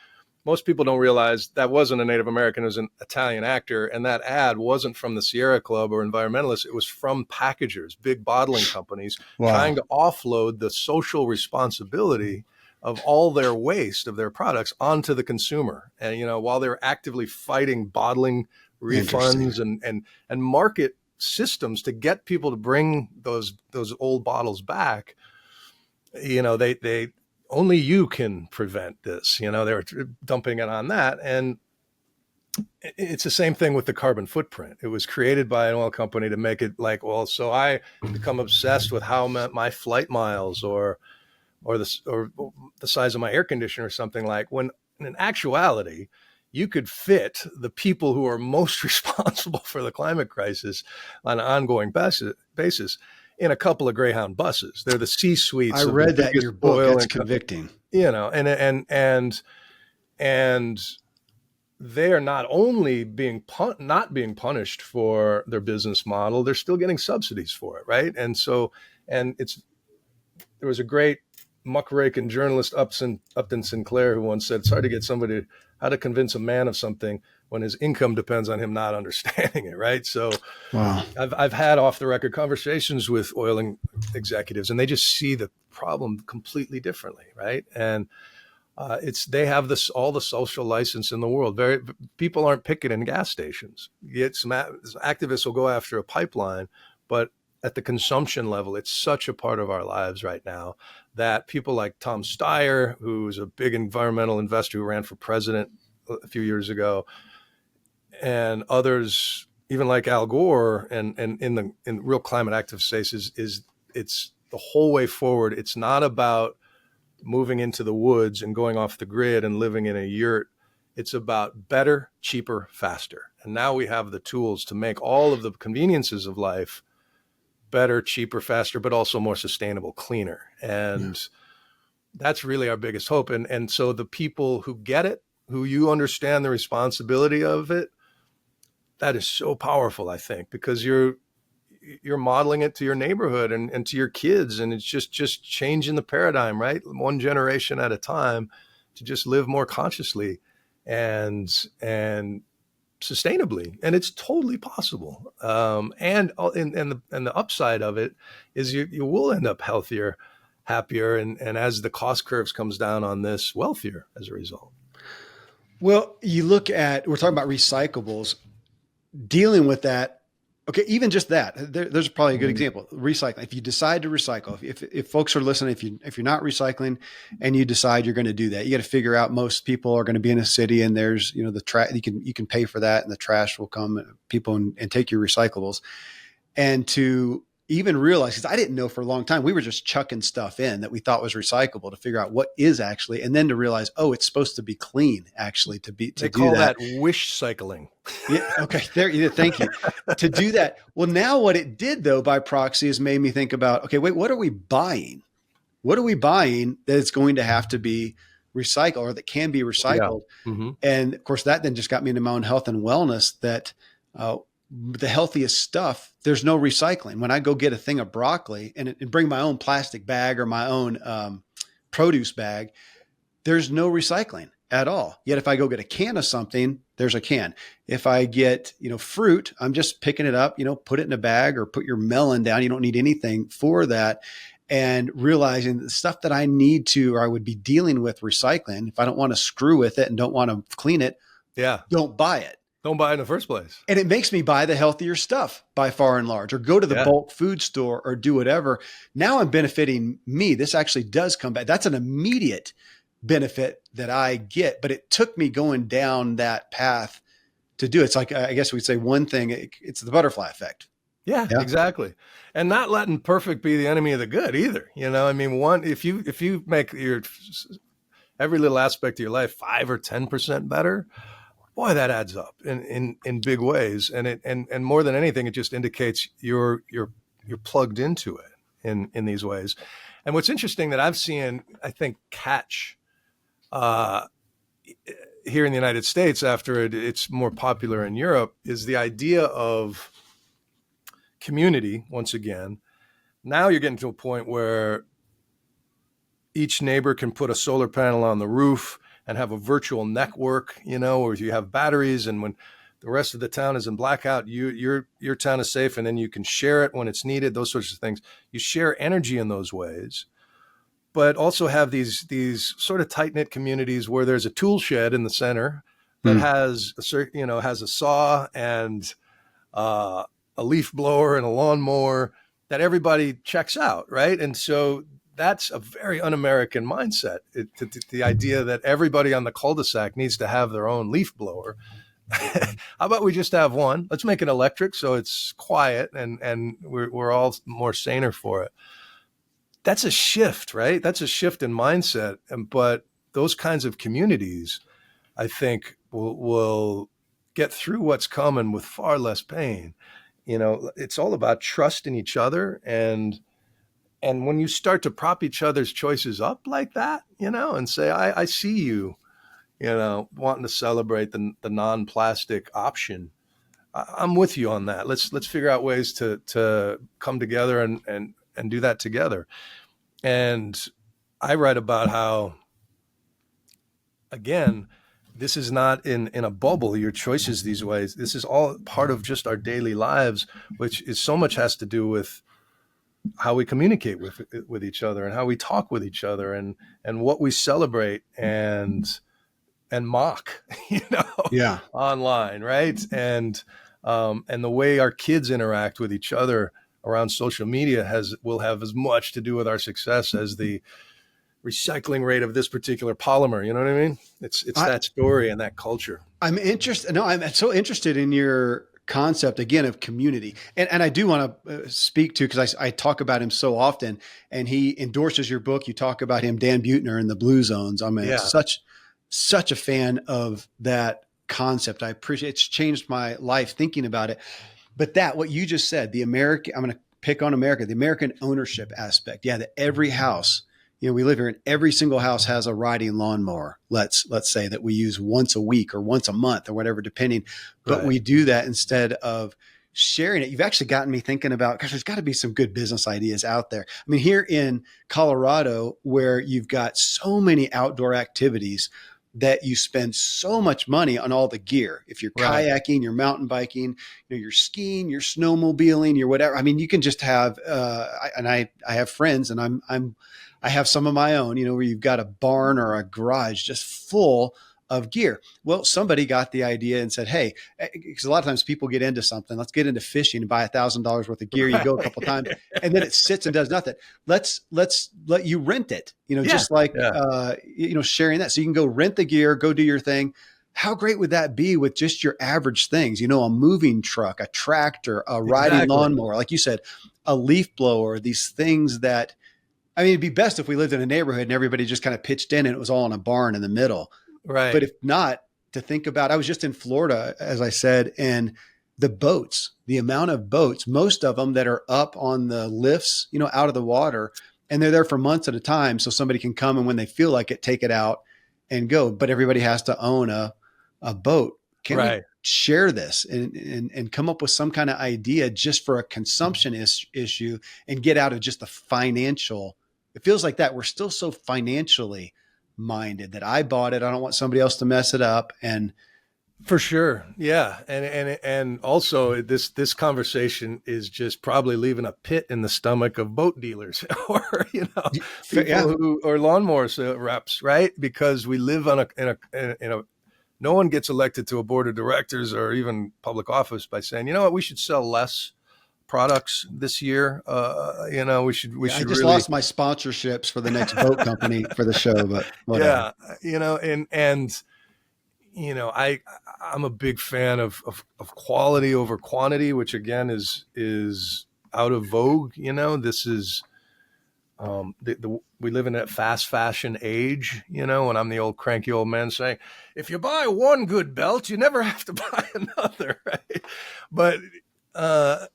Most people don't realize that wasn't a Native American, it was an Italian actor, and that ad wasn't from the Sierra Club or environmentalists, it was from packagers, big bottling companies trying Wow. to offload the social responsibility of all their waste of their products onto the consumer. And while they're actively fighting bottling Interesting. refunds and market systems to get people to bring those old bottles back, they only you can prevent this. They were dumping it on that. And it's the same thing with the carbon footprint. It was created by an oil company to make it like, well, so I become obsessed with how my flight miles or the size of my air conditioner or something, like, when in actuality, you could fit the people who are most responsible for the climate crisis on an ongoing basis in a couple of Greyhound buses. They're the C I suites of the read that in biggest your book. oil That's and convicting. and they are not only not being punished for their business model, they're still getting subsidies for it, right? And so, and there was a great muckraking journalist, Upton Sinclair, who once said, "It's hard to get somebody how to convince a man of something when his income depends on him not understanding it," right? So Wow. I've had off the record conversations with oil executives, and they just see the problem completely differently, right? And they have all the social license in the world. People aren't picketing gas stations. Yet some activists will go after a pipeline, but at the consumption level, it's such a part of our lives right now that people like Tom Steyer, who's a big environmental investor who ran for president a few years ago, and others, even like Al Gore, and in real climate active spaces, is it's the whole way forward. It's not about moving into the woods and going off the grid and living in a yurt. It's about better, cheaper, faster. And now we have the tools to make all of the conveniences of life better, cheaper, faster, but also more sustainable, cleaner. And that's really our biggest hope. And so the people who get it, who you understand the responsibility of it, that is so powerful, I think, because you're modeling it to your neighborhood and to your kids. And it's just changing the paradigm, right? One generation at a time, to just live more consciously and sustainably. And it's totally possible. And the upside of it is you will end up healthier, happier, and as the cost curves comes down on this, wealthier as a result. Well, we're talking about recyclables, dealing with that. Okay, even just that, there's probably a good example. Recycling. If you decide to recycle, if folks are listening, if you're not recycling and you decide you're going to do that, you got to figure out, most people are going to be in a city and there's, the trash, you can pay for that, and the trash will come, people and take your recyclables. And to even realize, because I didn't know for a long time, we were just chucking stuff in that we thought was recyclable, to figure out what is actually, and then to realize, oh, it's supposed to be clean actually to They do call that. wish cycling. Yeah. Okay. There. Thank you. To do that. Well, now what it did though, by proxy, is made me think about, okay, wait, what are we buying? What are we buying that is going to have to be recycled, or that can be Yeah. recycled? Mm-hmm. And of course, that then just got me into my own health and wellness, that the healthiest stuff, there's no recycling. When I go get a thing of broccoli and bring my own plastic bag or my own produce bag, there's no recycling at all. Yet if I go get a can of something, there's a can. If I get, fruit, I'm just picking it up, put it in a bag, or put your melon down. You don't need anything for that. And realizing the stuff that I need to, or I would be dealing with recycling, if I don't want to screw with it and don't want to clean it, don't buy it. Don't buy it in the first place. And it makes me buy the healthier stuff by far and large, or go to the bulk food store, or do whatever. Now I'm benefiting me. This actually does come back. That's an immediate benefit that I get, but it took me going down that path to do it. It's like, I guess we'd say one thing, it's the butterfly effect. Yeah, Yeah. exactly. And not letting perfect be the enemy of the good either. I mean, if you make your every little aspect of your life 5 or 10% better, boy, that adds up in big ways. And more than anything, it just indicates you're plugged into it in these ways. And what's interesting that I've seen, I think, catch uh, here in the United States after it's more popular in Europe is the idea of community. Once again, now you're getting to a point where each neighbor can put a solar panel on the roof and have a virtual network, where you have batteries, and when the rest of the town is in blackout, your town is safe, and then you can share it when it's needed. Those sorts of things. You share energy in those ways, but also have these sort of tight knit communities where there's a tool shed in the center that Hmm. has a saw and uh, a leaf blower and a lawnmower that everybody checks out, right? And so that's a very un-American mindset. The idea that everybody on the cul-de-sac needs to have their own leaf blower. How about we just have one? Let's make it electric so it's quiet and we're all more saner for it. That's a shift, right? That's a shift in mindset. But those kinds of communities, I think, will get through what's coming with far less pain. It's all about trust in each other, and when you start to prop each other's choices up like that, and say, I see you, wanting to celebrate the non-plastic option. I'm with you on that. Let's figure out ways to come together and do that together. And I write about how, again, this is not in a bubble, your choices these ways. This is all part of just our daily lives, which is so much has to do with how we communicate with each other and how we talk with each other and what we celebrate and mock, Yeah. online, right? And the way our kids interact with each other around social media will have as much to do with our success as the recycling rate of this particular polymer. You know what I mean? It's I, that story and that culture. I'm interested. No, I'm so interested in your concept again of community, and I do want to speak to because I talk about him so often, and he endorses your book. You talk about him, Dan Buettner, in the Blue Zones. I'm Yeah, such a fan of that concept. I appreciate it's changed my life thinking about it. But that what you just said, the American, I'm going to pick on America, the American ownership aspect. Yeah, that every house, we live here, and every single house has a riding lawnmower. Let's say that we use once a week or once a month or whatever, depending. But right, we do that instead of sharing it. You've actually gotten me thinking about, gosh, there's got to be some good business ideas out there. I mean, here in Colorado, where you've got so many outdoor activities that you spend so much money on all the gear. If you're right. kayaking, you're mountain biking, you're skiing, you're snowmobiling, you're whatever. I mean, you can just have, I have friends, and I have some of my own, where you've got a barn or a garage just full of gear. Well, somebody got the idea and said, hey, because a lot of times people get into something, let's get into fishing and buy $1,000 worth of gear. You go a couple of times and then it sits and does nothing. Let's let you rent it, Yeah, just like, yeah, sharing that. So you can go rent the gear, go do your thing. How great would that be with just your average things, a moving truck, a tractor, a riding exactly. lawnmower, like you said, a leaf blower, these things that, I mean, it'd be best if we lived in a neighborhood and everybody just kind of pitched in and it was all in a barn in the middle. But Right, if not, to think about, I was just in Florida, as I said, and the boats, the amount of boats, most of them that are up on the lifts, out of the water, and they're there for months at a time. So somebody can come and when they feel like it, take it out and go. But everybody has to own a boat. Can we right. share this and come up with some kind of idea just for a consumption issue and get out of just the financial? It feels like that we're still so financially minded that I bought it. I don't want somebody else to mess it up. And For sure. Yeah. And also this conversation is just probably leaving a pit in the stomach of boat dealers or, people yeah, who or lawnmower reps, right? Because we live in a no one gets elected to a board of directors or even public office by saying, you know what, we should sell less products this year. We yeah, I should just really, lost my sponsorships for the next boat company for the show, but whatever. yeah, and I'm a big fan of quality over quantity, which again is out of vogue. This is we live in a fast fashion age, and I'm the old cranky old man saying, if you buy one good belt, you never have to buy another, right? But uh,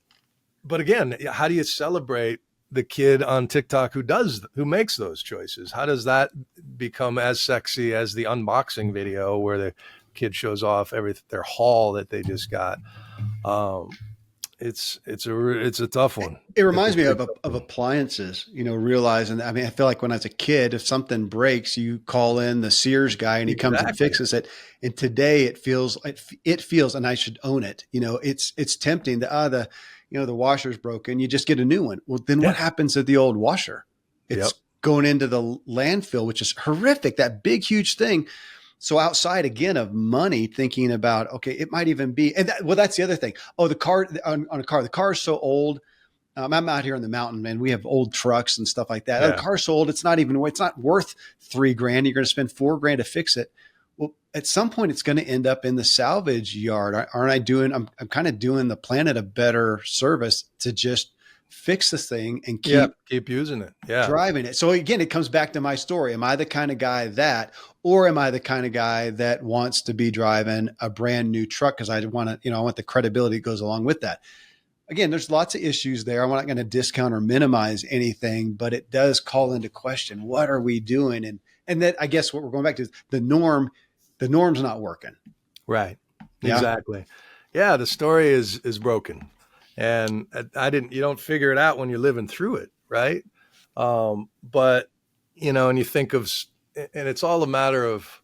but again, how do you celebrate the kid on TikTok who makes those choices? How does that become as sexy as the unboxing video where the kid shows off their haul that they just got? Um, it's a tough one. It It's a reminds me big of tough of one. appliances, realizing, I mean, I feel like when I was a kid, if something breaks, you call in the Sears guy and he comes and Exactly. fixes it. And today it feels, and I should own it. It's tempting that, the washer's broken. You just get a new one. Well, then what Yeah. happens to the old washer? It's Yep. going into the landfill, which is horrific. That big, huge thing. So outside again of money, thinking about, okay, it might even be, well, that's the other thing. Oh, the car on a car, the car is so old. I'm out here in the mountain, man. We have old trucks and stuff like that. Oh, the Yeah. car's so old. It's not worth $3,000. You're going to spend $4,000 to fix it. Well, at some point it's going to end up in the salvage yard. Aren't I doing, I'm kind of doing the planet a better service to just fix this thing and Yeah. keep Keep using it. Yeah. driving it. So again, it comes back to my story. Am I the kind of guy or am I the kind of guy that wants to be driving a brand new truck? Cause I want to, I want the credibility that goes along with that. Again, there's lots of issues there. I'm not going to discount or minimize anything, but it does call into question, what are we doing? And that, I guess what we're going back to is the norm's not working. Right. Yeah. Exactly. Yeah. The story is broken, and you don't figure it out when you're living through it. Right. But and you think and it's all a matter of,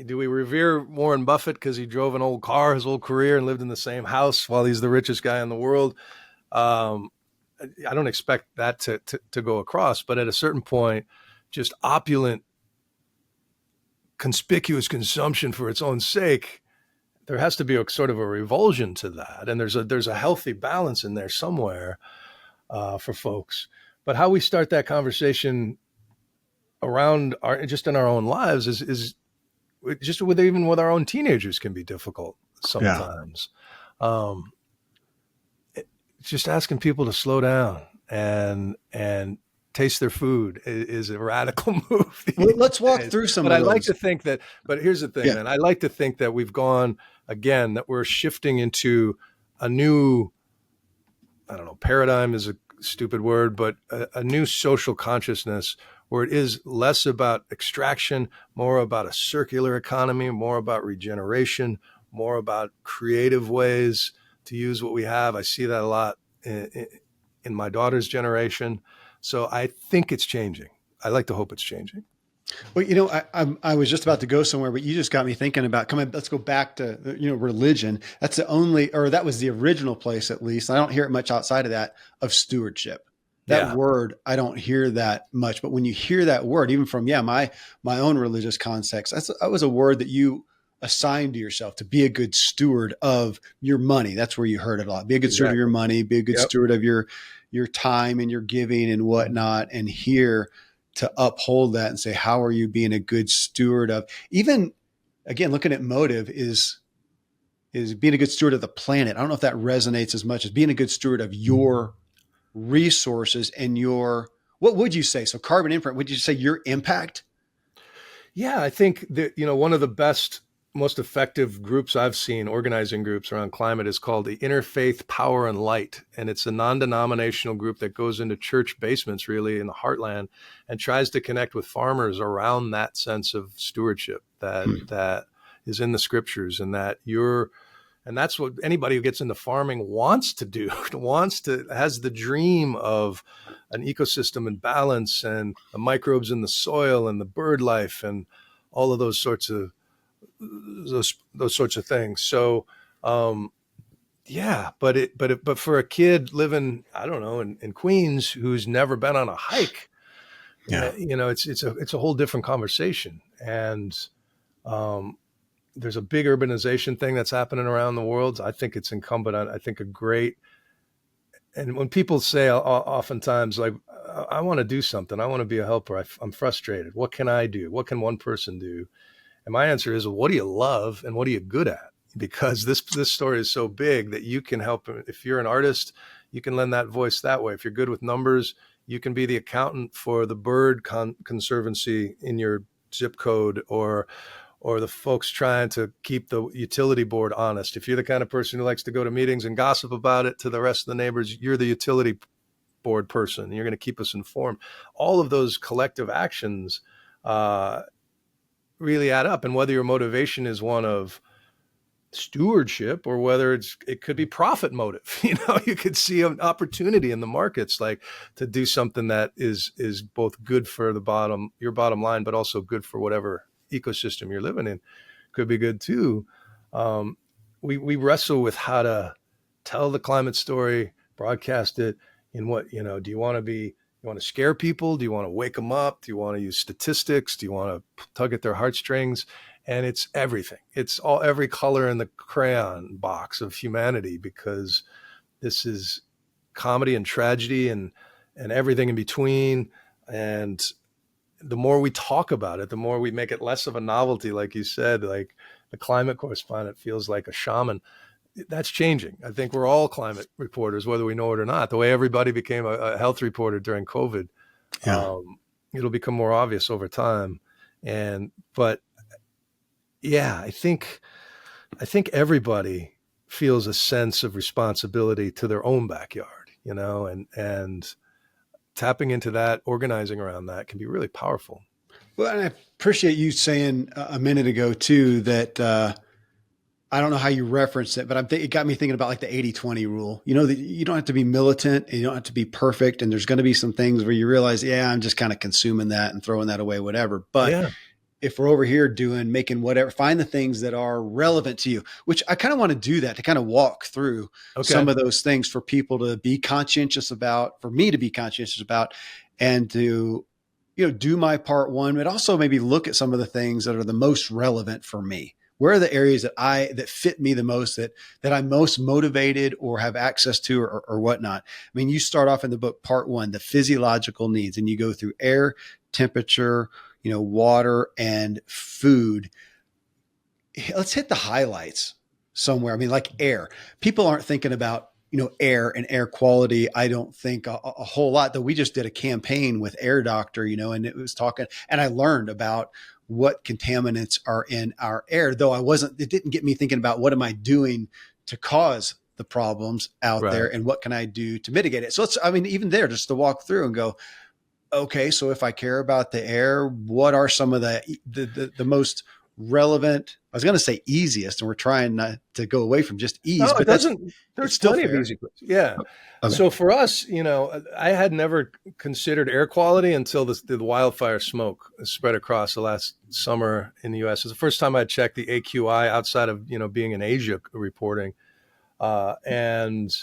do we revere Warren Buffett because he drove an old car his whole career and lived in the same house while he's the richest guy in the world? Um, I don't expect that to go across, but at a certain point, just opulent, conspicuous consumption for its own sake, there has to be a sort of a revulsion to that, and there's a healthy balance in there somewhere for folks. But how we start that conversation around just in our own lives is just even with our own teenagers can be difficult Yeah. sometimes. Um, just asking people to slow down and taste their food is a radical move Well, these let's walk days. through some But of I like those. to think that. But here's the thing, Yeah. man. I like to think that we've gone again. That we're shifting into a new, I don't know, paradigm is a stupid word, but a new social consciousness where it is less about extraction, more about a circular economy, more about regeneration, more about creative ways to use what we have. I see that a lot in my daughter's generation. So I think it's changing. I like to hope it's changing. Well, I was just about to go somewhere, but you just got me thinking about coming. Let's go back to religion. That's the only, or that was the original place, at least. I don't hear it much outside of that, of stewardship. That Yeah, word, I don't hear that much. But when you hear that word, even from my own religious context, that was a word that you assigned to yourself to be a good steward of your money. That's where you heard it a lot. Be a good steward of your exactly. money. Be a good Yep. steward of your time and your giving and whatnot. And here, to uphold that and say, how are you being a good steward of, even again, looking at motive is being a good steward of the planet. I don't know if that resonates as much as being a good steward of your resources and what would you say? So carbon imprint, would you say your impact? Yeah, I think that one of the best, most effective groups I've seen, organizing groups around climate, is called the Interfaith Power and Light, and it's a non-denominational group that goes into church basements, really in the heartland, and tries to connect with farmers around that sense of stewardship that is in the scriptures, and that's what anybody who gets into farming wants to do, has the dream of an ecosystem in balance and the microbes in the soil and the bird life and all of those sorts of things. So, yeah, but for a kid living, I don't know, in Queens who's never been on a hike, Yeah. it's a whole different conversation. And um, there's a big urbanization thing that's happening around the world. I think it's incumbent on, I think, and when people say oftentimes, like, I want to do something, I want to be a helper, I'm frustrated. What can I do? What can one person do? And my answer is, well, what do you love and what are you good at? Because this story is so big that you can help. If you're an artist, you can lend that voice that way. If you're good with numbers, you can be the accountant for the bird conservancy in your zip code, or the folks trying to keep the utility board honest. If you're the kind of person who likes to go to meetings and gossip about it to the rest of the neighbors, you're the utility board person. You're going to keep us informed. All of those collective actions really add up. And whether your motivation is one of stewardship or whether it could be profit motive, you could see an opportunity in the markets, like to do something that is both good for your bottom line, but also good for whatever ecosystem you're living in. Could be good too. We wrestle with how to tell the climate story, broadcast it in what, do you want to scare people? Do you want to wake them up? Do you want to use statistics? Do you want to tug at their heartstrings? And it's everything. It's every color in the crayon box of humanity, because this is comedy and tragedy and everything in between. And the more we talk about it, the more we make it less of a novelty. Like you said, like the climate correspondent feels like a shaman. That's changing. I think we're all climate reporters, whether we know it or not. The way everybody became a health reporter during COVID, Yeah. It'll become more obvious over time. But yeah, I think everybody feels a sense of responsibility to their own backyard, and tapping into that, organizing around that can be really powerful. Well, and I appreciate you saying a minute ago too, that, I don't know how you referenced it, but it got me thinking about like the 80-20 rule. That you don't have to be militant and you don't have to be perfect. And there's going to be some things where you realize, yeah, I'm just kind of consuming that and throwing that away, whatever. But Yeah. if we're over here making whatever, find the things that are relevant to you, which I kind of want to do that, to kind of walk through some of those things for people to be conscientious about, for me to be conscientious about, and to, do my part one, but also maybe look at some of the things that are the most relevant for me. Where are the areas that fit me the most, that I'm most motivated or have access to, or whatnot? I mean, you start off in the book, part one, the physiological needs, and you go through air, temperature, water, and food. Let's hit the highlights somewhere. I mean, like air. People aren't thinking about, air and air quality. I don't think a whole lot, though. We just did a campaign with Air Doctor, and it was talking, and I learned about what contaminants are in our air, though it didn't get me thinking about what am I doing to cause the problems out there, and what can I do to mitigate it? So even there, just to walk through and go, okay, so if I care about the air, what are some of the most relevant? I was going to say easiest, and we're trying not to go away from just ease. No, but it doesn't. There's plenty of easy. Yeah. Okay. So for us, I had never considered air quality until the wildfire smoke spread across the last summer in the U.S. It was the first time I checked the AQI outside of being in Asia reporting, and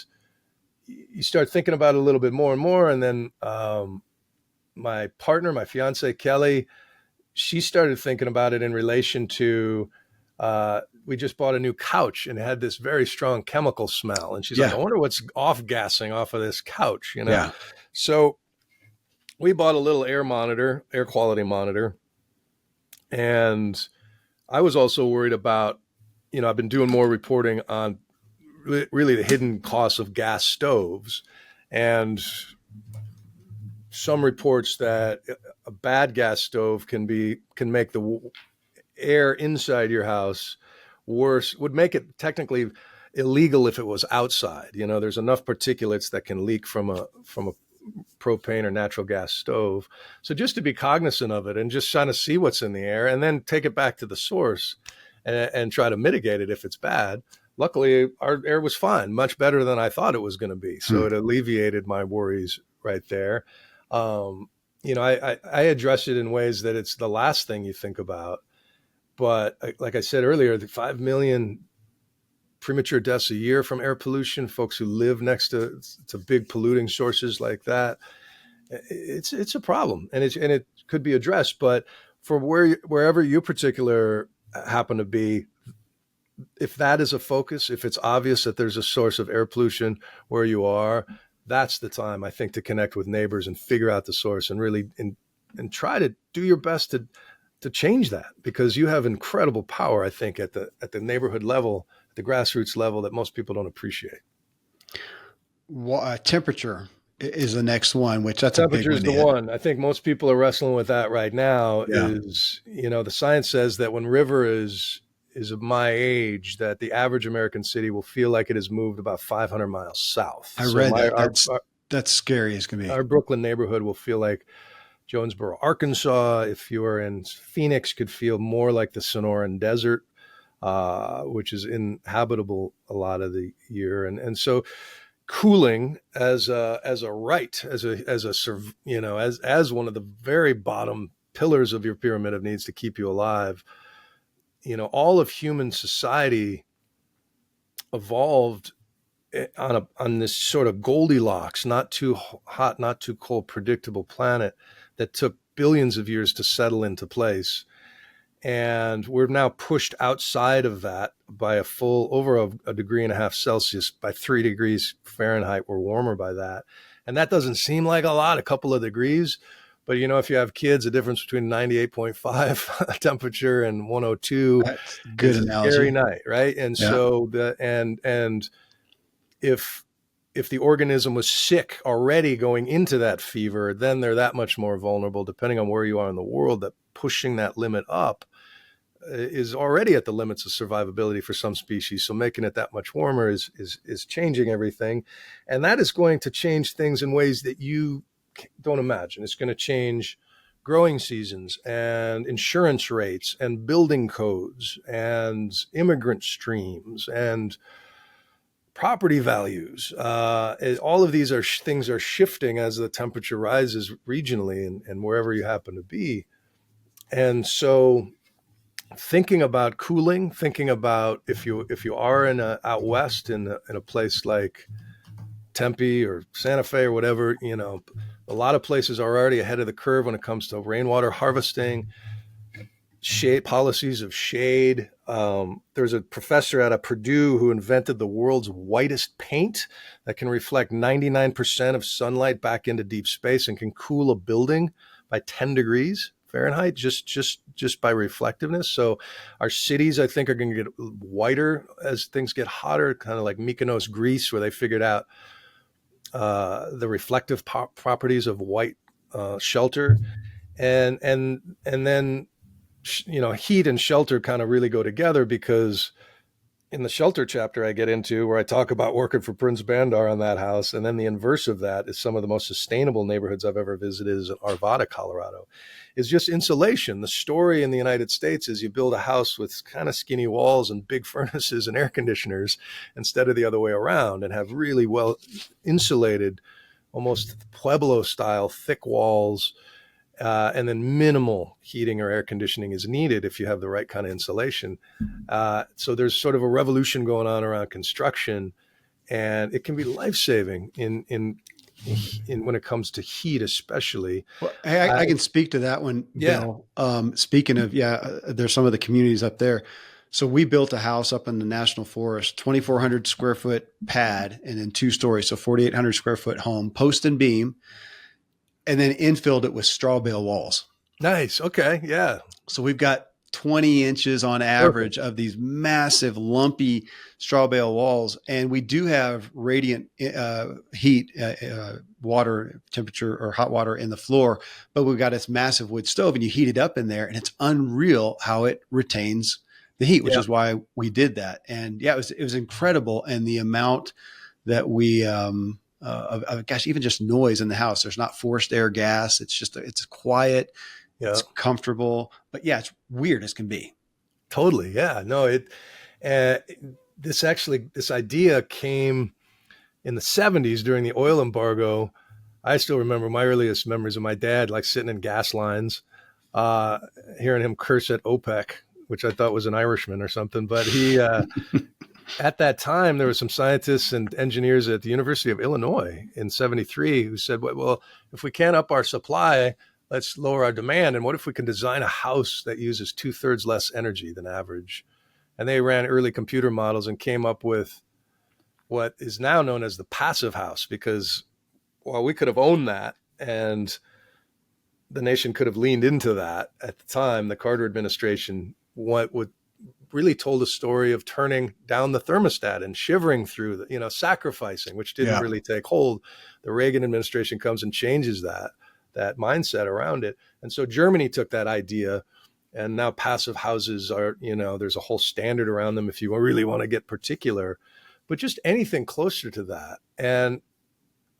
you start thinking about it a little bit more and more, and then my partner, my fiance Kelly, she started thinking about it in relation to, we just bought a new couch and it had this very strong chemical smell. And she's like, I wonder what's off-gassing off of this couch, Yeah. So we bought a little air quality monitor. And I was also worried about, I've been doing more reporting on really the hidden costs of gas stoves. And some reports that a bad gas stove can make the air inside your house worse, would make it technically illegal if it was outside. There's enough particulates that can leak from a propane or natural gas stove. So just to be cognizant of it and just trying to see what's in the air and then take it back to the source and try to mitigate it if it's bad. Luckily, our air was fine, much better than I thought it was going to be. So it alleviated my worries right there. I address it in ways that it's the last thing you think about. But like I said earlier, the 5 million premature deaths a year from air pollution, folks who live next to big polluting sources like that, it's a problem, and it could be addressed. But for wherever you particular happen to be, if that is a focus, if it's obvious that there's a source of air pollution where you are, that's the time, I think, to connect with neighbors and figure out the source and really and try to do your best to to change that, because you have incredible power, I think, at the neighborhood level, at the grassroots level, that most people don't appreciate. Temperature is the next one, which that's a big Temperature one is to the hit. one. I think most people are wrestling with that right now. Yeah. Is, the science says that when river is of my age, that the average American city will feel like it has moved about 500 miles south. I So read my that. That's scary as can be. our Brooklyn neighborhood will feel like Jonesboro, Arkansas. If you are in Phoenix, could feel more like the Sonoran Desert, which is inhabitable a lot of the year. And so cooling as a right, as one of the very bottom pillars of your pyramid of needs to keep you alive. All of human society evolved on this sort of Goldilocks, not too hot, not too cold, predictable planet that took billions of years to settle into place. And we're now pushed outside of that by over a degree and a half Celsius, by 3 degrees Fahrenheit. We're warmer by that. And that doesn't seem like a lot, a couple of degrees. But, if you have kids, the difference between 98.5 temperature and 102 That's good is a scary analogy. night, right? And Yeah. so and if the organism was sick already going into that fever, then they're that much more vulnerable, depending on where you are in the world, that pushing that limit up is already at the limits of survivability for some species. So making it that much warmer is changing everything. And that is going to change things in ways that you don't imagine. It's going to change growing seasons and insurance rates and building codes and immigrant streams and property values. All of these things are shifting as the temperature rises regionally and wherever you happen to be. And so thinking about cooling, thinking about if you are out west in a place like Tempe or Santa Fe or whatever, a lot of places are already ahead of the curve when it comes to rainwater harvesting, shade policies of shade. There's a professor out of Purdue who invented the world's whitest paint that can reflect 99% of sunlight back into deep space and can cool a building by 10 degrees Fahrenheit just by reflectiveness. So our cities, I think, are going to get whiter as things get hotter, kind of like Mykonos, Greece, where they figured out the reflective properties of white shelter, and then heat and shelter kind of really go together, because in the shelter chapter I get into, where I talk about working for Prince Bandar on that house, and then the inverse of that is some of the most sustainable neighborhoods I've ever visited is in Arvada, Colorado, is just insulation. The story in the United States is you build a house with kind of skinny walls and big furnaces and air conditioners instead of the other way around, and have really well insulated, almost Pueblo style, thick walls. And then minimal heating or air conditioning is needed if you have the right kind of insulation. So there's sort of a revolution going on around construction, and it can be life-saving in when it comes to heat, especially. Well, hey, I can speak to that one, Bill. Speaking of, there's some of the communities up there. So we built a house up in the National Forest, 2,400 square foot pad, and then 2 stories, so 4,800 square foot home, post and beam, and then infilled it with straw bale walls. Nice. Okay. Yeah. So we've got 20 inches on average of these massive lumpy straw bale walls. And we do have radiant heat, water temperature or hot water in the floor, but we've got this massive wood stove, and you heat it up in there, and it's unreal how it retains the heat, which is why we did that. And it was incredible. And the amount that we, gosh, even just noise in the house, there's not forced air gas. It's just, it's quiet. It's comfortable, but it's weird as can be. Totally. Yeah. No, this idea came in the 70s during the oil embargo. I still remember my earliest memories of my dad, like sitting in gas lines, hearing him curse at OPEC, which I thought was an Irishman or something. But he, at that time, there were some scientists and engineers at the University of Illinois in 73 who said, well, if we can't up our supply, let's lower our demand. And what if we can design a house that uses 2/3 less energy than average? And they ran early computer models and came up with what is now known as the passive house, because, well, we could have owned that and the nation could have leaned into that at the time. The Carter administration would really told a story of turning down the thermostat and shivering through sacrificing, which didn't Yeah. really take hold. The Reagan administration comes and changes that mindset around it. And so Germany took that idea, and now passive houses are, there's a whole standard around them if you really want to get particular, but just anything closer to that. And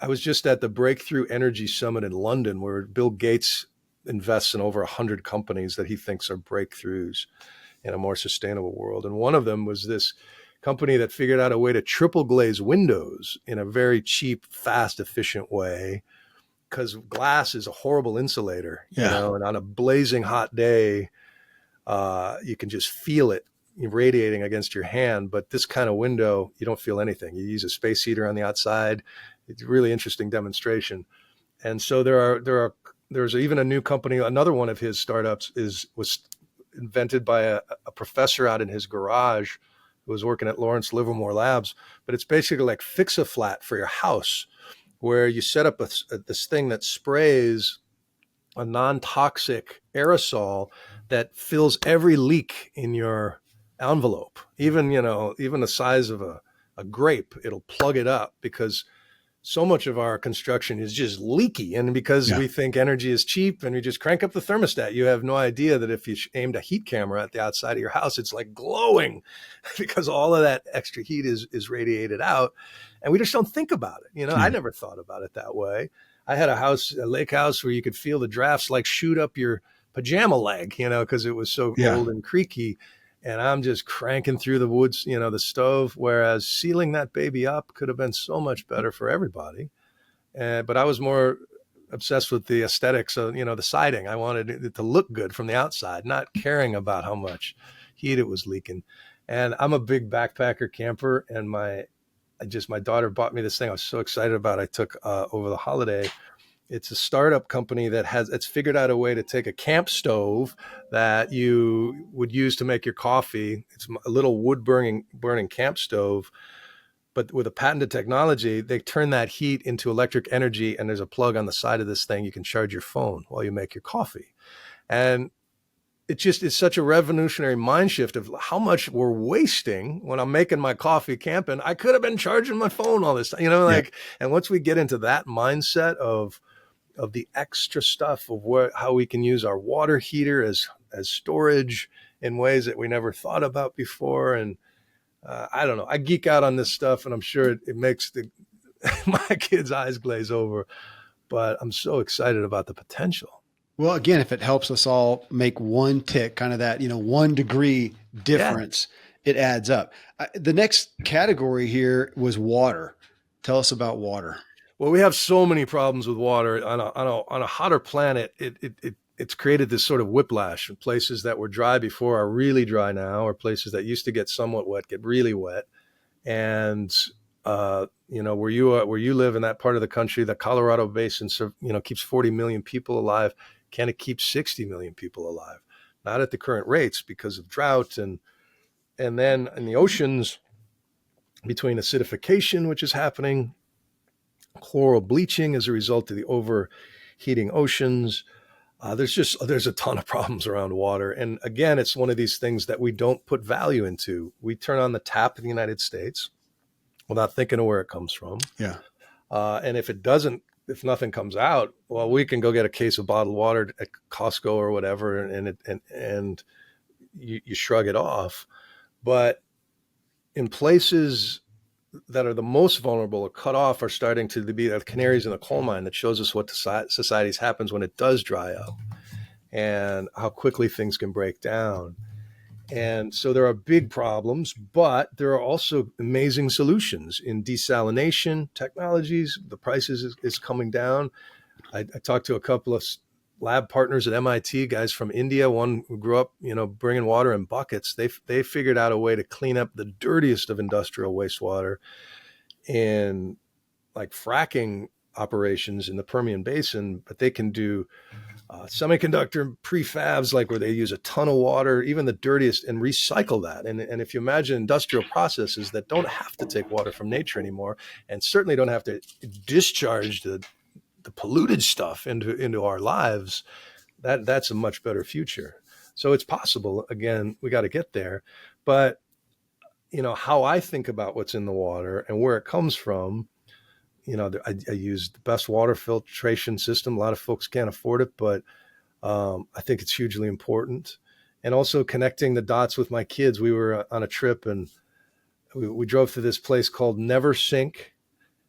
I was just at the Breakthrough Energy Summit in London, where Bill Gates invests in over 100 companies that he thinks are breakthroughs in a more sustainable world. And one of them was this company that figured out a way to triple glaze windows in a very cheap, fast, efficient way, because glass is a horrible insulator, and on a blazing hot day, you can just feel it radiating against your hand. But this kind of window, you don't feel anything. You use a space heater on the outside. It's a really interesting demonstration. And so there's even a new company. Another one of his startups was invented by a professor out in his garage who was working at Lawrence Livermore Labs. But it's basically like Fix-A-Flat for your house, where you set up this thing that sprays a non-toxic aerosol that fills every leak in your envelope. Even the size of a grape, it'll plug it up, because so much of our construction is just leaky. And because we think energy is cheap and we just crank up the thermostat, you have no idea that if you aimed a heat camera at the outside of your house, it's like glowing because all of that extra heat is radiated out. And we just don't think about it. I never thought about it that way. I had a lake house, where you could feel the drafts like shoot up your pajama leg, because it was so old and creaky. And I'm just cranking through the woods, the stove, whereas sealing that baby up could have been so much better for everybody. But I was more obsessed with the aesthetics of, the siding. I wanted it to look good from the outside, not caring about how much heat it was leaking. And I'm a big backpacker camper, and my daughter bought me this thing I was so excited about. I took over the holiday. It's a startup company it's figured out a way to take a camp stove that you would use to make your coffee. It's a little wood burning camp stove, but with a patented technology, they turn that heat into electric energy. And there's a plug on the side of this thing. You can charge your phone while you make your coffee. And it's such a revolutionary mind shift of how much we're wasting when I'm making my coffee camping. I could have been charging my phone all this time, and once we get into that mindset of the extra stuff of how we can use our water heater as storage in ways that we never thought about before. And I don't know, I geek out on this stuff, and I'm sure it makes my kids' eyes glaze over, but I'm so excited about the potential. Well, again, if it helps us all make one tick, kind of that, 1 degree difference, it adds up. The next category here was water. Tell us about water. Well, we have so many problems with water on a hotter planet. It's created this sort of whiplash. Places that were dry before are really dry now, or places that used to get somewhat wet get really wet. And where you live in that part of the country, the Colorado Basin, keeps 40 million people alive. Can it keep 60 million people alive? Not at the current rates because of drought, and then in the oceans, between acidification, which is happening, chloral bleaching as a result of the overheating oceans. There's a ton of problems around water. And again, it's one of these things that we don't put value into. We turn on the tap in the United States without thinking of where it comes from. Yeah. And if nothing comes out, well, we can go get a case of bottled water at Costco or whatever, and you shrug it off. But in places that are the most vulnerable or cut off are starting to be the canaries in the coal mine that shows us what societies happens when it does dry up and how quickly things can break down. And so there are big problems, but there are also amazing solutions in desalination technologies. The prices is coming down. I talked to a couple of lab partners at MIT, guys from India, one who grew up, bringing water in buckets. They figured out a way to clean up the dirtiest of industrial wastewater in like fracking operations in the Permian Basin, but they can do semiconductor prefabs, like where they use a ton of water, even the dirtiest, and recycle that. And if you imagine industrial processes that don't have to take water from nature anymore, and certainly don't have to discharge the the polluted stuff into our lives, that's a much better future. So it's possible. Again, we got to get there. But how I think about what's in the water and where it comes from. I use the best water filtration system. A lot of folks can't afford it, but I think it's hugely important. And also connecting the dots with my kids. We were on a trip and we drove to this place called Never Sink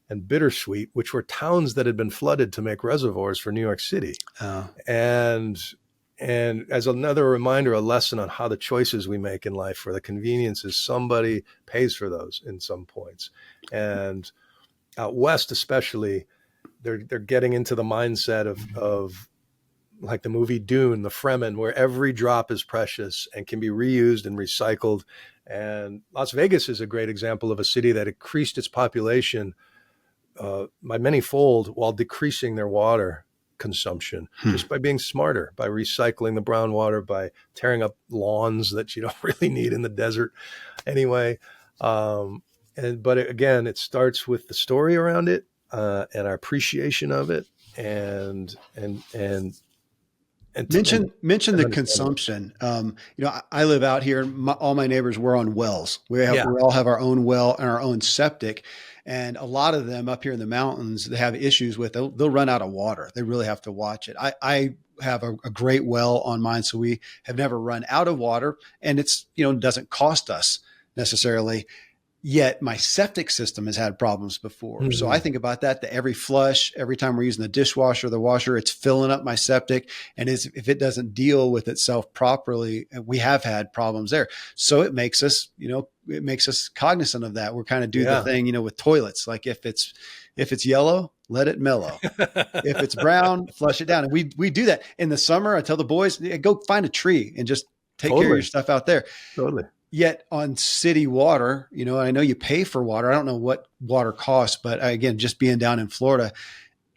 and Bittersweet, which were towns that had been flooded to make reservoirs for New York City. Oh. And as another reminder, a lesson on how the choices we make in life, where the conveniences, somebody pays for those in some points. And out west, especially, they're getting into the mindset of like the movie Dune, the Fremen, where every drop is precious and can be reused and recycled. And Las Vegas is a great example of a city that increased its population by many-fold while decreasing their water consumption, just by being smarter, by recycling the brown water, by tearing up lawns that you don't really need in the desert anyway. But again, it starts with the story around it and our appreciation of it, and mention the consumption. I live out here. All my neighbors were on wells. We all have our own well and our own septic, and a lot of them up here in the mountains, they have issues with. They'll run out of water. They really have to watch it. I have a great well on mine, so we have never run out of water, and it's doesn't cost us necessarily. Yet my septic system has had problems before. Mm-hmm. So I think about that every flush, every time we're using the dishwasher, the washer, it's filling up my septic. And if it doesn't deal with itself properly, we have had problems there. So it makes us, cognizant of that. We're kind of do the thing, with toilets. Like if it's yellow, let it mellow. If it's brown, flush it down. And we do that in the summer. I tell the boys, go find a tree and just take care of your stuff out there. Totally. Yet on city water, I know you pay for water. I don't know what water costs, but again, just being down in Florida,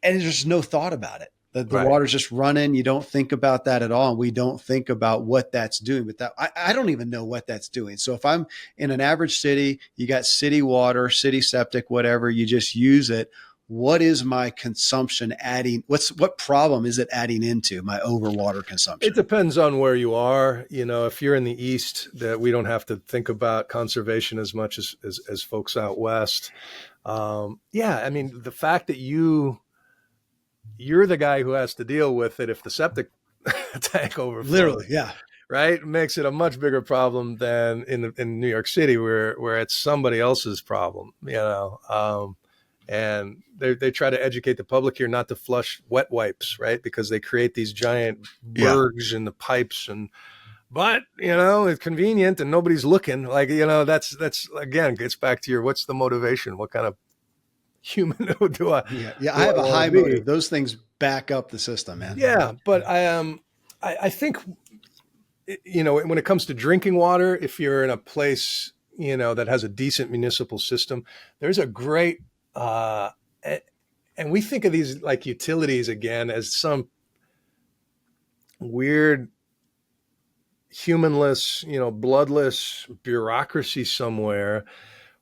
and there's no thought about it. The water's just running. You don't think about that at all. And we don't think about what that's doing. But I don't even know what that's doing. So if I'm in an average city, you got city water, city septic, whatever, you just use it. What is my consumption adding? What problem is it adding into my overwater consumption? It depends on where you are. If you're in the East, that we don't have to think about conservation as much as folks out West. I mean, the fact that you're the guy who has to deal with it if the septic tank overflows. Literally, yeah. Right, makes it a much bigger problem than in New York City, where it's somebody else's problem. And they try to educate the public here not to flush wet wipes, right? Because they create these giant bergs in the pipes, but it's convenient and nobody's looking. Like that's again gets back to what's the motivation? What kind of human do I? Yeah. I have a high motive. Those things back up the system, man. Yeah, but I think when it comes to drinking water, if you're in a place that has a decent municipal system, there's a great and we think of these like utilities again as some weird humanless, bloodless bureaucracy somewhere.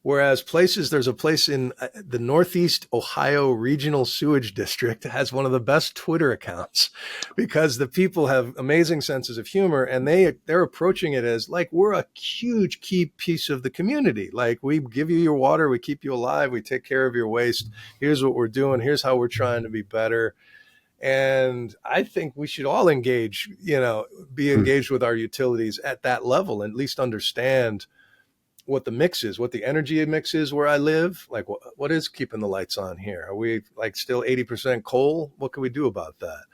Whereas there's a place in the Northeast Ohio Regional Sewage District that has one of the best Twitter accounts because the people have amazing senses of humor and they're approaching it as like, we're a huge key piece of the community. Like we give you your water, we keep you alive, we take care of your waste. Here's what we're doing. Here's how we're trying to be better. And I think we should all engage, be engaged with our utilities at that level and at least understand what the mix is, what the energy mix is where I live. Like what is keeping the lights on here? Are we like still 80% coal? What can we do about that?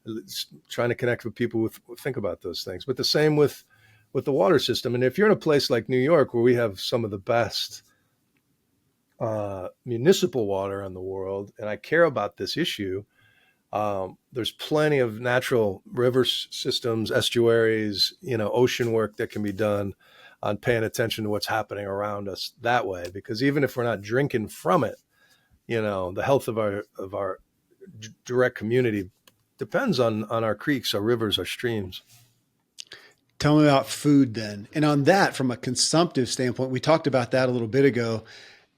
It's trying to connect with people think about those things. But the same with the water system. And if you're in a place like New York, where we have some of the best municipal water in the world, and I care about this issue, there's plenty of natural river systems, estuaries, ocean work that can be done on paying attention to what's happening around us that way. Because even if we're not drinking from it, the health of our direct community depends on our creeks, our rivers, our streams. Tell me about food then. And on that, from a consumptive standpoint, we talked about that a little bit ago,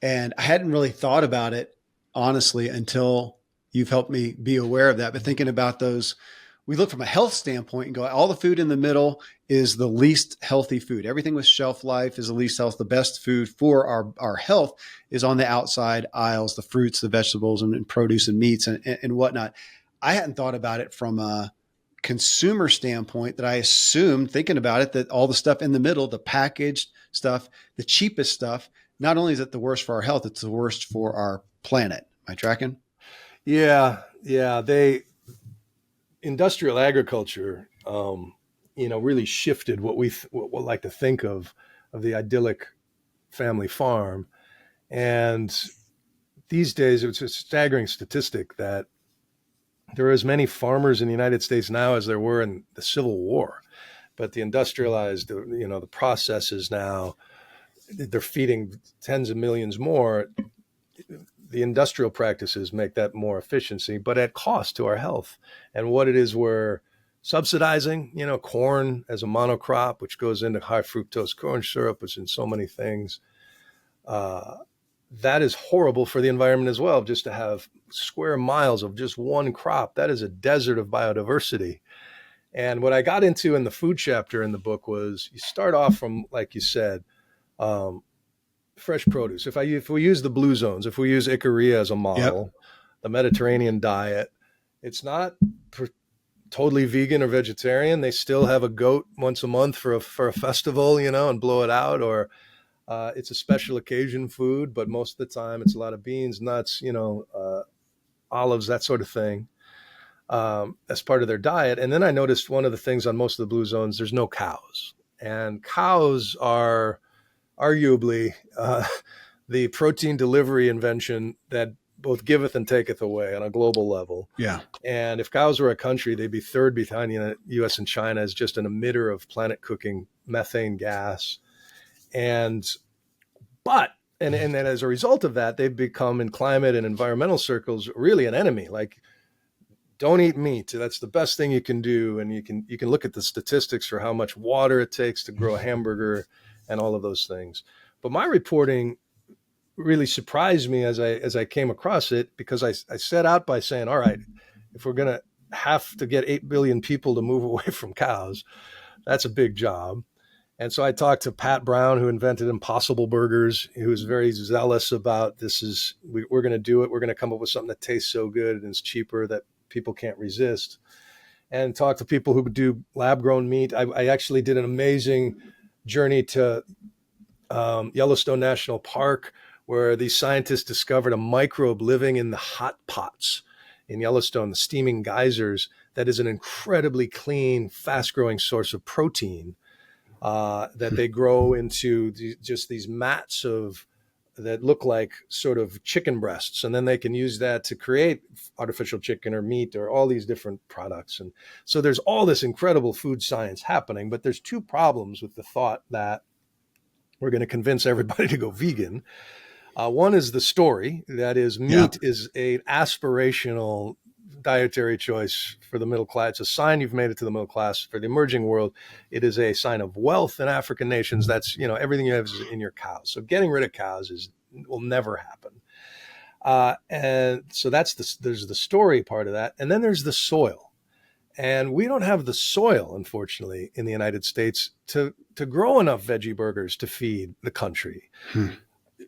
and I hadn't really thought about it honestly until you've helped me be aware of that. But thinking about those, we look from a health standpoint and go, all the food in the middle is the least healthy food. Everything with shelf life is the least health. The best food for our health is on the outside aisles, the fruits, the vegetables, and produce and meats and whatnot. I hadn't thought about it from a consumer standpoint, that I assumed, thinking about it, that all the stuff in the middle, the packaged stuff, the cheapest stuff, not only is it the worst for our health, it's the worst for our planet. Am I tracking? Yeah, yeah. Industrial agriculture, really shifted what we like to think of the idyllic family farm. And these days, it's a staggering statistic that there are as many farmers in the United States now as there were in the Civil War. But the industrialized, the processes now, they're feeding tens of millions more. The industrial practices make that more efficiency, but at cost to our health. And what it is we're subsidizing, corn as a monocrop, which goes into high fructose corn syrup, which in so many things, that is horrible for the environment as well. Just to have square miles of just one crop, that is a desert of biodiversity. And what I got into in the food chapter in the book was, you start off from, like you said, fresh produce. If we use the blue zones, if we use Ikaria as a model, yep, the Mediterranean diet, it's not totally vegan or vegetarian. They still have a goat once a month for a festival, and blow it out, or it's a special occasion food, but most of the time it's a lot of beans, nuts, olives, that sort of thing, as part of their diet. And then I noticed one of the things on most of the blue zones, there's no cows. And cows are arguably the protein delivery invention that both giveth and taketh away on a global level. Yeah. And if cows were a country, they'd be third behind the U.S. and China as just an emitter of planet cooking methane gas. And then as a result of that, they've become, in climate and environmental circles, really an enemy. Like, don't eat meat. That's the best thing you can do. And you can look at the statistics for how much water it takes to grow a hamburger and all of those things. But my reporting really surprised me as I came across it, because I set out by saying, all right, if we're going to have to get 8 billion people to move away from cows, that's a big job. And so I talked to Pat Brown, who invented Impossible Burgers, who was very zealous about we're going to do it. We're going to come up with something that tastes so good and is cheaper that people can't resist. And talked to people who do lab-grown meat. I actually did an amazing journey to Yellowstone National Park, where these scientists discovered a microbe living in the hot pots in Yellowstone, the steaming geysers, that is an incredibly clean, fast-growing source of protein that they grow into just these mats that look like sort of chicken breasts. And then they can use that to create artificial chicken or meat or all these different products. And so there's all this incredible food science happening, but there's two problems with the thought that we're going to convince everybody to go vegan. One is the story. That is, meat is an aspirational dietary choice for the middle class. It's a sign you've made it to the middle class. For the emerging world, it is a sign of wealth in African nations. That's, everything you have is in your cows. So getting rid of cows will never happen. And so there's the story part of that. And then there's the soil. And we don't have the soil, unfortunately, in the United States to grow enough veggie burgers to feed the country.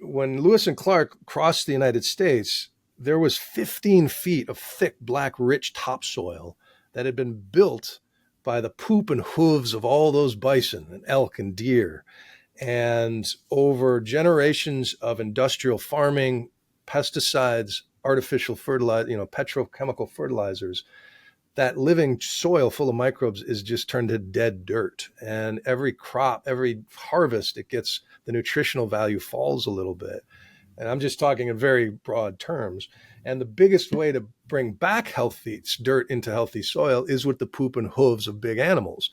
When Lewis and Clark crossed the United States, there was 15 feet of thick, black, rich topsoil that had been built by the poop and hooves of all those bison and elk and deer. And over generations of industrial farming, pesticides, artificial fertilizer, petrochemical fertilizers, that living soil full of microbes is just turned to dead dirt. And every crop, every harvest, the nutritional value falls a little bit. And I'm just talking in very broad terms. And the biggest way to bring back healthy dirt into healthy soil is with the poop and hooves of big animals.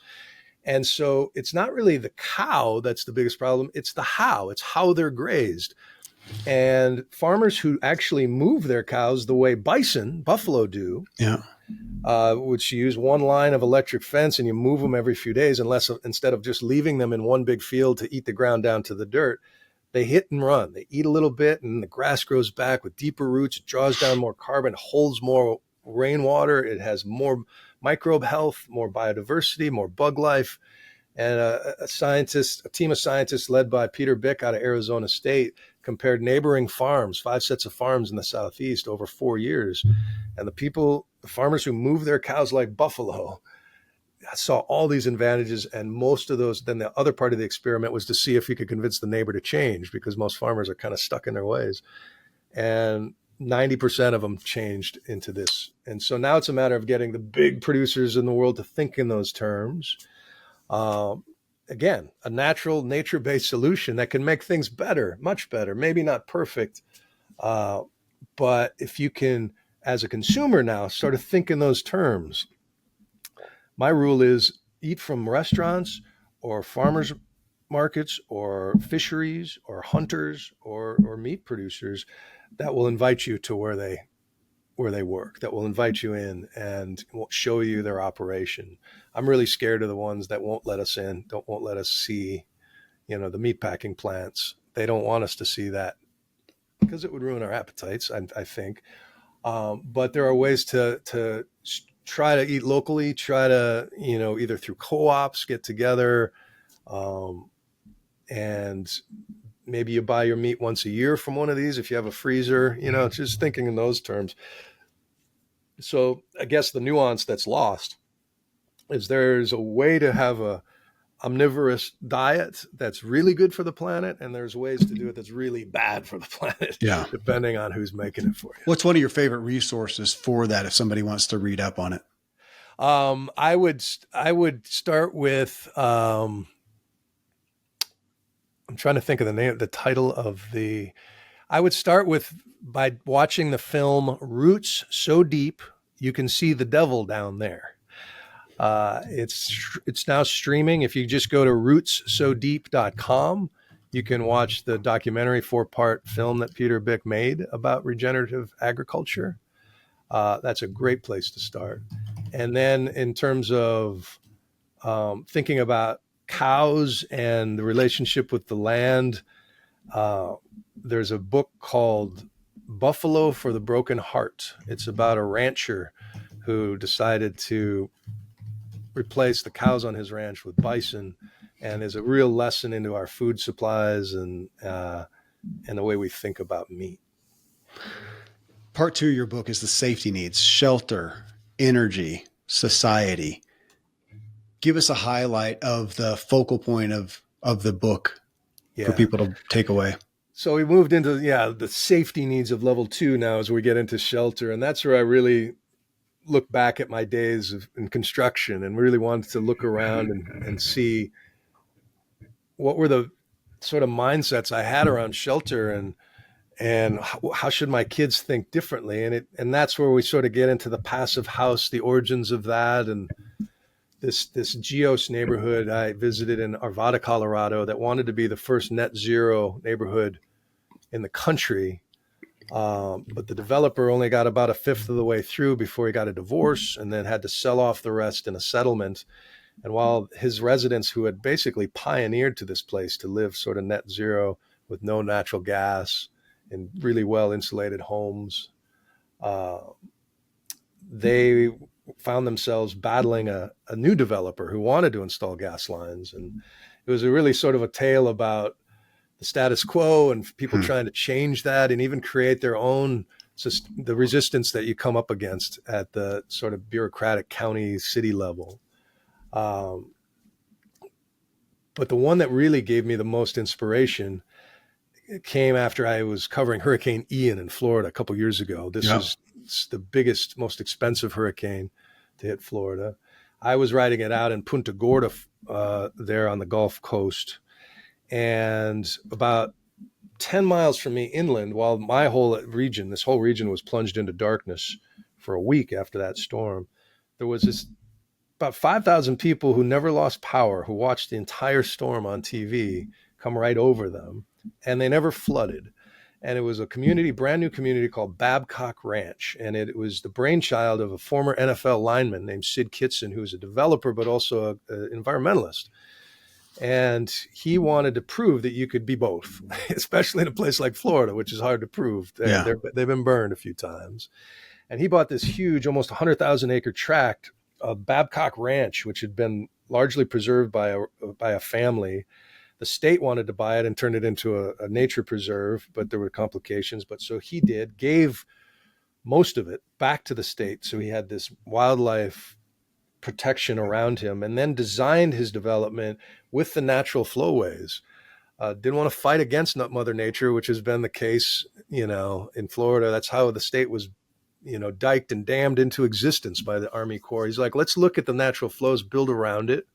And so it's not really the cow that's the biggest problem. It's the how. It's how they're grazed. And farmers who actually move their cows the way buffalo do, which you use one line of electric fence and you move them every few days, instead of just leaving them in one big field to eat the ground down to the dirt, They hit and run. They eat a little bit, and the grass grows back with deeper roots. It draws down more carbon, holds more rainwater. It has more microbe health, more biodiversity, more bug life. And a team of scientists led by Peter Bick out of Arizona State, compared neighboring farms, 5 sets of farms in the Southeast over 4 years. And the farmers who move their cows like buffalo, I saw all these advantages. And most of those, then the other part of the experiment was to see if you could convince the neighbor to change, because most farmers are kind of stuck in their ways. And 90% of them changed into this. And so now it's a matter of getting the big producers in the world to think in those terms. Again, a natural, nature-based solution that can make things better, much better, maybe not perfect. But if you can, as a consumer now, sort of think in those terms, my rule is eat from restaurants or farmers markets or fisheries or hunters or meat producers that will invite you to where they work, that will invite you in and will show you their operation. I'm really scared of the ones that won't let us in, won't let us see, the meatpacking plants. They don't want us to see that because it would ruin our appetites, I think. But there are ways to try to eat locally, try to, either through co-ops, get together, and maybe you buy your meat once a year from one of these if you have a freezer, just thinking in those terms. So I guess the nuance that's lost is there's a way to have a omnivorous diet that's really good for the planet, and there's ways to do it that's really bad for the planet, depending on who's making it for you. What's one of your favorite resources for that if somebody wants to read up on it? I would start with I'm trying to think of the title of the. I would start by watching the film Roots So Deep You Can See the Devil Down There. It's now streaming. If you just go to rootsodeep.com, you can watch the documentary 4-part film that Peter Bick made about regenerative agriculture. That's a great place to start. And then in terms of thinking about cows and the relationship with the land, there's a book called Buffalo for the Broken Heart. It's about a rancher who decided to replace the cows on his ranch with bison, and is a real lesson into our food supplies and the way we think about meat. Part 2 of your book is the safety needs: shelter, energy, society. Give us a highlight of the focal point of the book for people to take away. So we moved into the safety needs of level 2 now as we get into shelter, and that's where I really look back at my days in construction and really wanted to look around and see what were the sort of mindsets I had around shelter and how should my kids think differently. And that's where we sort of get into the passive house, the origins of that. And this Geos neighborhood I visited in Arvada, Colorado, that wanted to be the first net zero neighborhood in the country. But the developer only got about a fifth of the way through before he got a divorce and then had to sell off the rest in a settlement. And while his residents, who had basically pioneered to this place to live sort of net zero with no natural gas in really well insulated homes, they found themselves battling a new developer who wanted to install gas lines. And it was a really sort of a tale about the status quo and people trying to change that and even create their own, the resistance that you come up against at the sort of bureaucratic county city level. But the one that really gave me the most inspiration came after I was covering Hurricane Ian in Florida a couple of years ago. This is the biggest, most expensive hurricane to hit Florida. I was riding it out in Punta Gorda there on the Gulf Coast. And about 10 miles from me inland, while my this whole region was plunged into darkness for a week after that storm, there was about 5,000 people who never lost power, who watched the entire storm on TV come right over them, and they never flooded. And it was a brand new community called Babcock Ranch. And it was the brainchild of a former NFL lineman named Sid Kitson, who was a developer, but also an environmentalist. And he wanted to prove that you could be both, especially in a place like Florida, which is hard to prove. Yeah. They've been burned a few times. And he bought this huge, almost 100,000 acre tract of Babcock Ranch, which had been largely preserved by a family. The state wanted to buy it and turn it into a nature preserve, but there were complications. But so he did, gave most of it back to the state. So he had this wildlife protection around him, and then designed his development with the natural flowways. Didn't want to fight against Mother Nature, which has been the case, in Florida. That's how the state was, diked and dammed into existence by the Army Corps. He's like, let's look at the natural flows, build around it,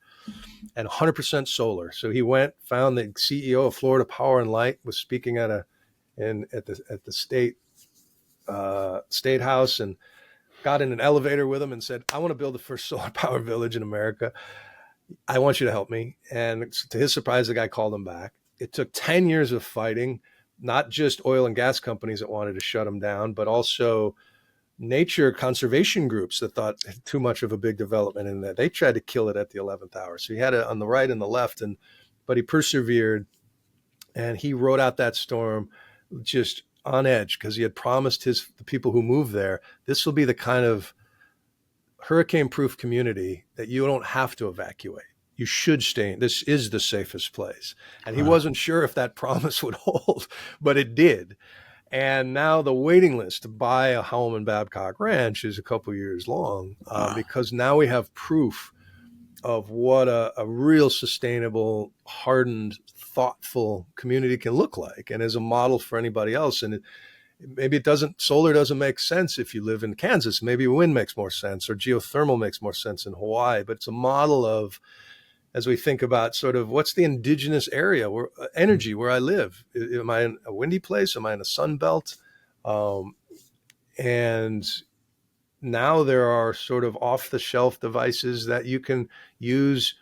and 100% solar. So he went, found the CEO of Florida Power and Light, was speaking at the state house, and got in an elevator with him and said, I want to build the first solar power village in America. I want you to help me. And to his surprise, the guy called him back. It took 10 years of fighting, not just oil and gas companies that wanted to shut him down, but also nature conservation groups that thought too much of a big development in that. They tried to kill it at the 11th hour. So he had it on the right and the left, but he persevered, and he rode out that storm just on edge, because he had promised the people who moved there, this will be the kind of hurricane-proof community that you don't have to evacuate. You should stay in. This is the safest place. And he wasn't sure if that promise would hold, but it did. And now the waiting list to buy a home in Babcock Ranch is a couple years long, because now we have proof of what a real sustainable, hardened, thoughtful community can look like, and as a model for anybody else. And maybe solar doesn't make sense if you live in Kansas. Maybe wind makes more sense, or geothermal makes more sense in Hawaii. But it's a model of, as we think about sort of what's the indigenous area where energy where I live. Am I in a windy place? Am I in a sun belt? And now there are sort of off the shelf devices that you can use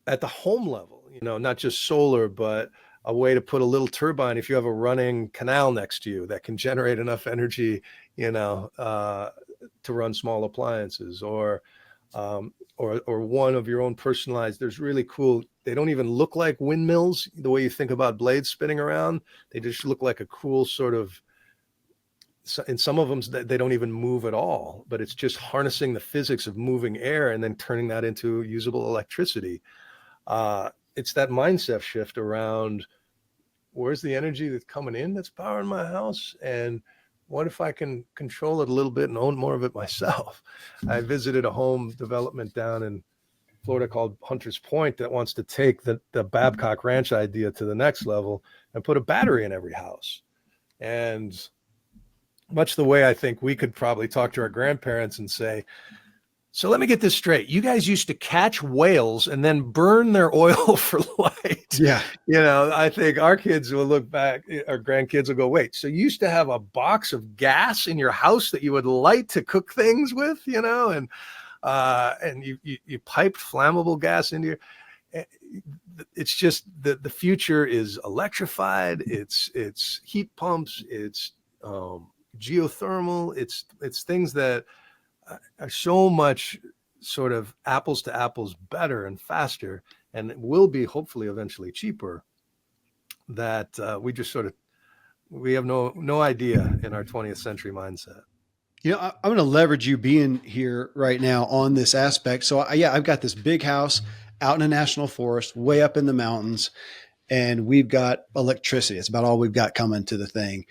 at the home level, not just solar, but a way to put a little turbine if you have a running canal next to you that can generate enough energy, to run small appliances, or one of your own personalized. There's really cool. They don't even look like windmills the way you think about blades spinning around. They just look like a cool sort of. In some of them, they don't even move at all, but it's just harnessing the physics of moving air and then turning that into usable electricity. It's that mindset shift around, where's the energy that's coming in that's powering my house, and what if I can control it a little bit and own more of it myself? I visited a home development down in Florida called Hunters Point that wants to take the Babcock Ranch idea to the next level and put a battery in every house. And much the way I think we could probably talk to our grandparents and say, so let me get this straight. You guys used to catch whales and then burn their oil for light. Yeah. I think our kids will look back, our grandkids will go, wait, so you used to have a box of gas in your house that you would light to cook things with, and you piped flammable gas into your, it's just the future is electrified. It's heat pumps. It's geothermal. It's things that are so much sort of apples to apples better and faster, and it will be hopefully eventually cheaper, that we have no idea in our 20th century mindset. I'm going to leverage you being here right now on this aspect. So I've got this big house out in a national forest, way up in the mountains, and we've got electricity. It's about all we've got coming to the thing.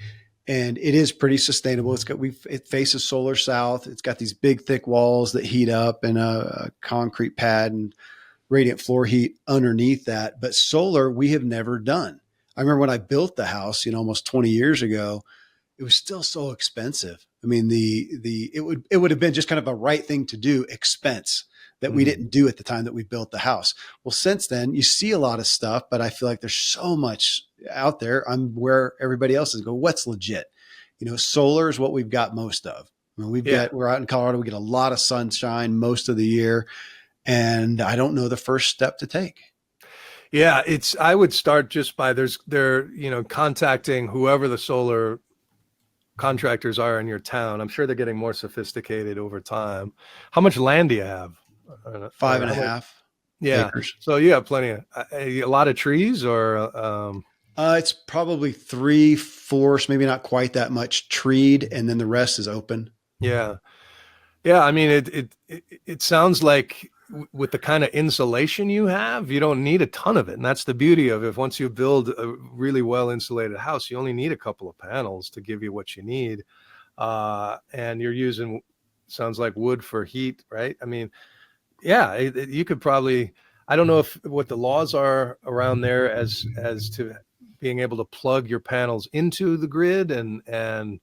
And it is pretty sustainable. It faces solar south. It's got these big, thick walls that heat up, and a concrete pad and radiant floor heat underneath that. But solar, we have never done. I remember when I built the house, almost 20 years ago, it was still so expensive. I mean, it would have been just kind of a right thing to do, expense that we didn't do at the time that we built the house. Well, since then, you see a lot of stuff, but I feel like there's so much out there. I'm where everybody else is. Go, what's legit? Solar is what we've got most of. I mean, we're out in Colorado. We get a lot of sunshine most of the year, and I don't know the first step to take. Yeah, I would start just by contacting whoever the solar contractors are in your town. I'm sure they're getting more sophisticated over time. How much land do you have? 5.5. Yeah. acres. So you have plenty of a lot of trees, or It's probably three fourths, maybe not quite that much treed, and then the rest is open. yeah, yeah. I mean, it sounds like with the kind of insulation you have, you don't need a ton of it, and that's the beauty of it. Once you build a really well insulated house, you only need a couple of panels to give you what you need, and you're using sounds like wood for heat, right? I mean, yeah, you could probably. I don't know if what the laws are around there as to being able to plug your panels into the grid and having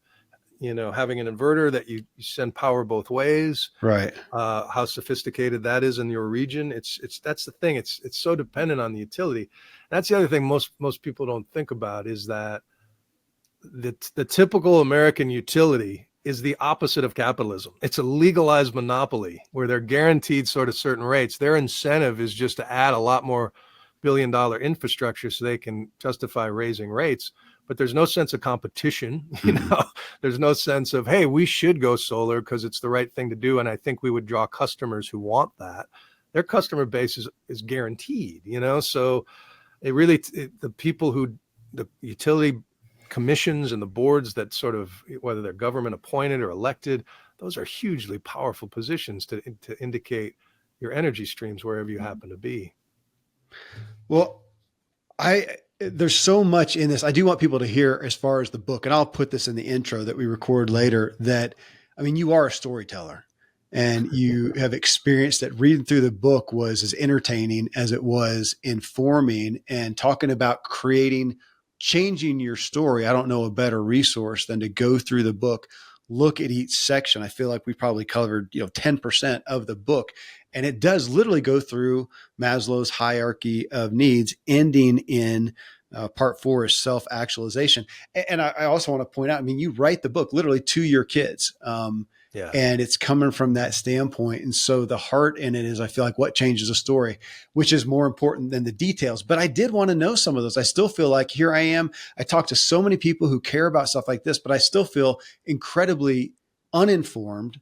an inverter that you send power both ways. Right. How sophisticated that is in your region. It's that's the thing. It's so dependent on the utility. That's the other thing most people don't think about is that the typical American utility is the opposite of capitalism. It's a legalized monopoly where they're guaranteed sort of certain rates. Their incentive is just to add a lot more billion-dollar infrastructure so they can justify raising rates. But there's no sense of competition. Mhm. There's no sense of, hey, we should go solar because it's the right thing to do, and I think we would draw customers who want that. Their customer base is guaranteed. So the people who the utility commissions and the boards that sort of, whether they're government appointed or elected, those are hugely powerful positions to indicate your energy streams wherever you happen to be. Well, there's so much in this. I do want people to hear as far as the book, and I'll put this in the intro that we record later. That I mean, you are a storyteller, and you have experienced that. Reading through the book was as entertaining as it was informing, and talking about creating, changing your story. I don't know a better resource than to go through the book, look at each section. I feel like we probably covered 10% of the book, and it does literally go through Maslow's hierarchy of needs, ending in part four is self-actualization. And I also want to point out, I mean, you write the book literally to your kids. Yeah. And it's coming from that standpoint. And so the heart in it is, I feel like, what changes a story, which is more important than the details. But I did want to know some of those. I still feel like here I am. I talk to so many people who care about stuff like this, but I still feel incredibly uninformed.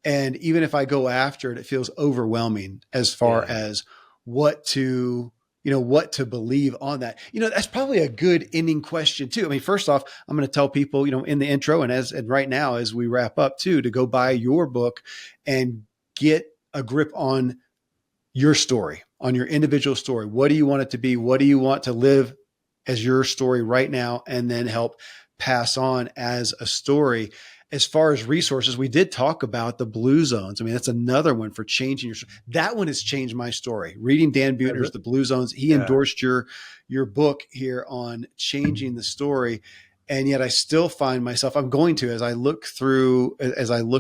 And even if I go after it, it feels overwhelming as far Yeah. as what to, what to believe on that. That's probably a good ending question too. I mean, first off, I'm going to tell people, in the intro and right now, as we wrap up too, to go buy your book and get a grip on your story, on your individual story. What do you want it to be? What do you want to live as your story right now? And then help pass on as a story. As far as resources, we did talk about the blue zones. I mean, that's another one for changing your story. That one has changed my story. Reading Dan Buettner's The Blue Zones, he Yeah. endorsed your book here on changing the story. And yet I still find myself, I'm going to, as I look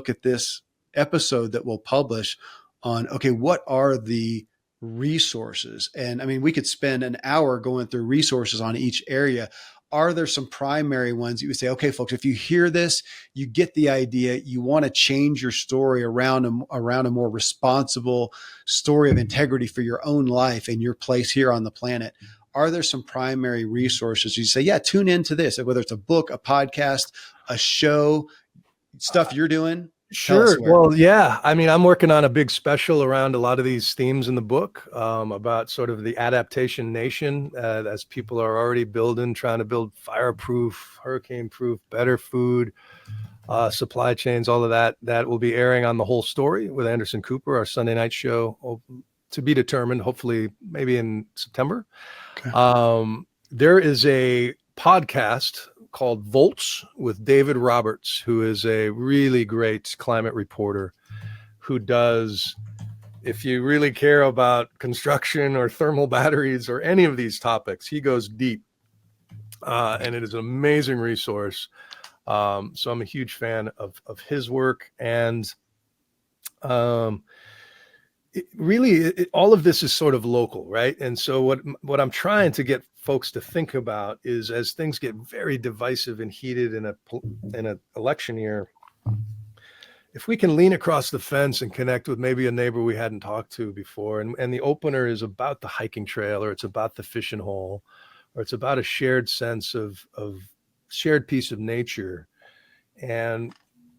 at this episode that we'll publish on, okay, what are the resources? And I mean, we could spend an hour going through resources on each area. Are there some primary ones you would say, okay, folks, if you hear this, you get the idea, you want to change your story around a more responsible story of integrity for your own life and your place here on the planet? Are there some primary resources you say, yeah, tune into this, whether it's a book, a podcast, a show, stuff you're doing? Tell us Sure. where. Well, yeah. I mean, I'm working on a big special around a lot of these themes in the book, about sort of the adaptation nation, as people are already trying to build fireproof, hurricane-proof, better food, supply chains, all of that. That will be airing on The Whole Story with Anderson Cooper, our Sunday night show, to be determined, hopefully maybe in September. Okay. There is a podcast called Volts with David Roberts, who is a really great climate reporter who does, if you really care about construction or thermal batteries or any of these topics, he goes deep. And it is an amazing resource. So I'm a huge fan of his work. And all of this is sort of local, right? And so what I'm trying to get folks to think about is, as things get very divisive and heated in an election year, if we can lean across the fence and connect with maybe a neighbor we hadn't talked to before, and the opener is about the hiking trail, or it's about the fishing hole, or it's about a shared sense of shared piece of nature. And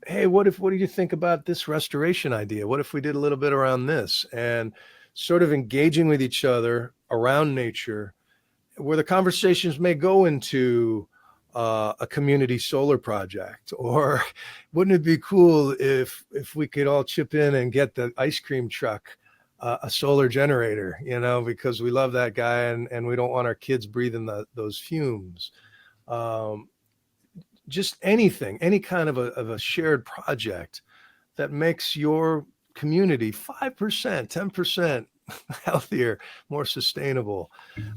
hey, what do you think about this restoration idea? What if we did a little bit around this? And sort of engaging with each other around nature, where the conversations may go into a community solar project, or wouldn't it be cool if we could all chip in and get the ice cream truck a solar generator, because we love that guy, and we don't want our kids breathing those fumes. Just anything, any kind of a shared project that makes your community 5%, 10% healthier, more sustainable.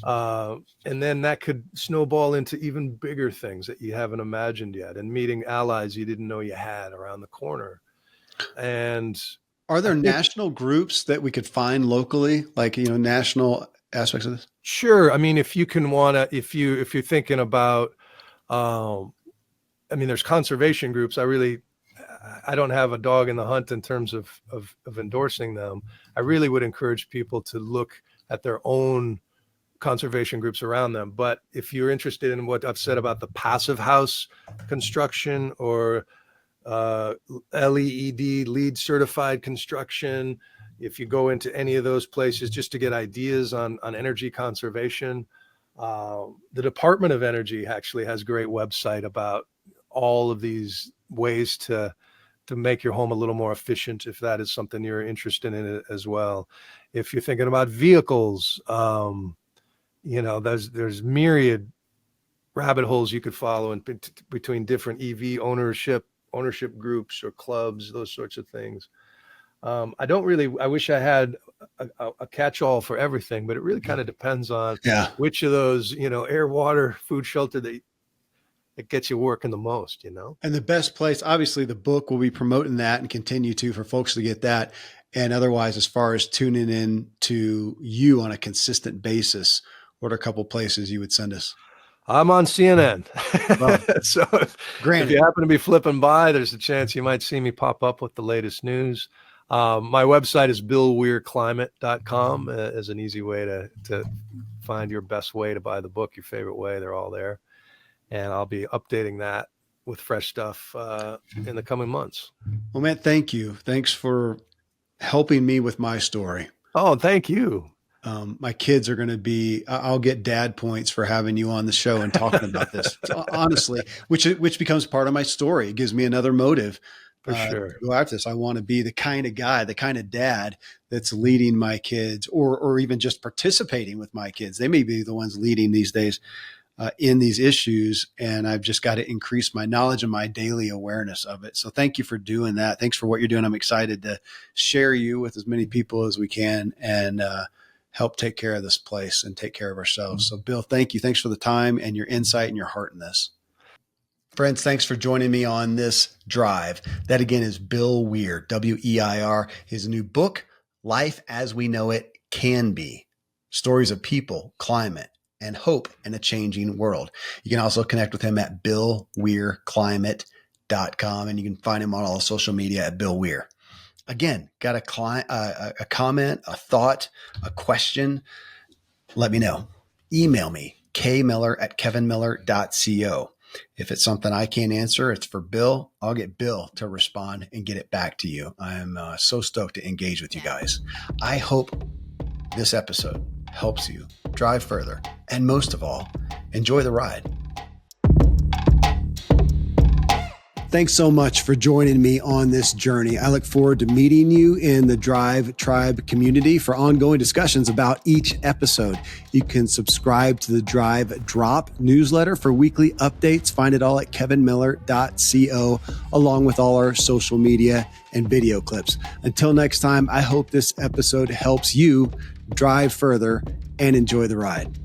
And then that could snowball into even bigger things that you haven't imagined yet, and meeting allies you didn't know you had around the corner. And are there national groups that we could find locally, like, national aspects of this? Sure. I mean, if you're thinking about, there's conservation groups. I don't have a dog in the hunt in terms of endorsing them. I really would encourage people to look at their own conservation groups around them. But if you're interested in what I've said about the passive house construction, or LEED LEED certified construction, if you go into any of those places just to get ideas on energy conservation, the Department of Energy actually has a great website about all of these ways to make your home a little more efficient, if that is something you're interested in as well. If you're thinking about vehicles, there's myriad rabbit holes you could follow in between different EV ownership groups or clubs, those sorts of things. I wish I had a catch-all for everything, but it really kind of depends on which of those, air, water, food, shelter that gets you working the most, And the best place, obviously the book will be promoting that and continue to, for folks to get that. And otherwise, as far as tuning in to you on a consistent basis, what are a couple places you would send us? I'm on CNN. Well, so if you happen to be flipping by, there's a chance you might see me pop up with the latest news. My website is billweirclimate.com as an easy way to find your best way to buy the book, your favorite way. They're all there. And I'll be updating that with fresh stuff in the coming months. Well, man, thank you. Thanks for helping me with my story. Oh, thank you. My kids are going to be, I'll get dad points for having you on the show and talking about this, honestly, which becomes part of my story. It gives me another motive for sure to go after this. I want to be the kind of guy, the kind of dad that's leading my kids, or even just participating with my kids. They may be the ones leading these days in these issues. And I've just got to increase my knowledge and my daily awareness of it. So thank you for doing that. Thanks for what you're doing. I'm excited to share you with as many people as we can, and help take care of this place and take care of ourselves. So Bill, thank you. Thanks for the time and your insight and your heart in this. Friends, thanks for joining me on this drive. That again is Bill Weir, Weir. His new book, Life as We Know It Can Be: Stories of People, Climate, and Hope in a Changing World. You can also connect with him at billweirclimate.com, and you can find him on all social media at Bill Weir. Again, got a comment, a thought, a question, let me know. Email me, kmiller@kevinmiller.co. If it's something I can't answer, it's for Bill. I'll get Bill to respond and get it back to you. I'm so stoked to engage with you guys. I hope this episode helps you drive further, and most of all, enjoy the ride. Thanks so much for joining me on this journey. I look forward to meeting you in the Drive Tribe community for ongoing discussions about each episode. You can subscribe to the Drive Drop newsletter for weekly updates. Find it all at kevinmiller.co, along with all our social media and video clips. Until next time, I hope this episode helps you drive further and enjoy the ride.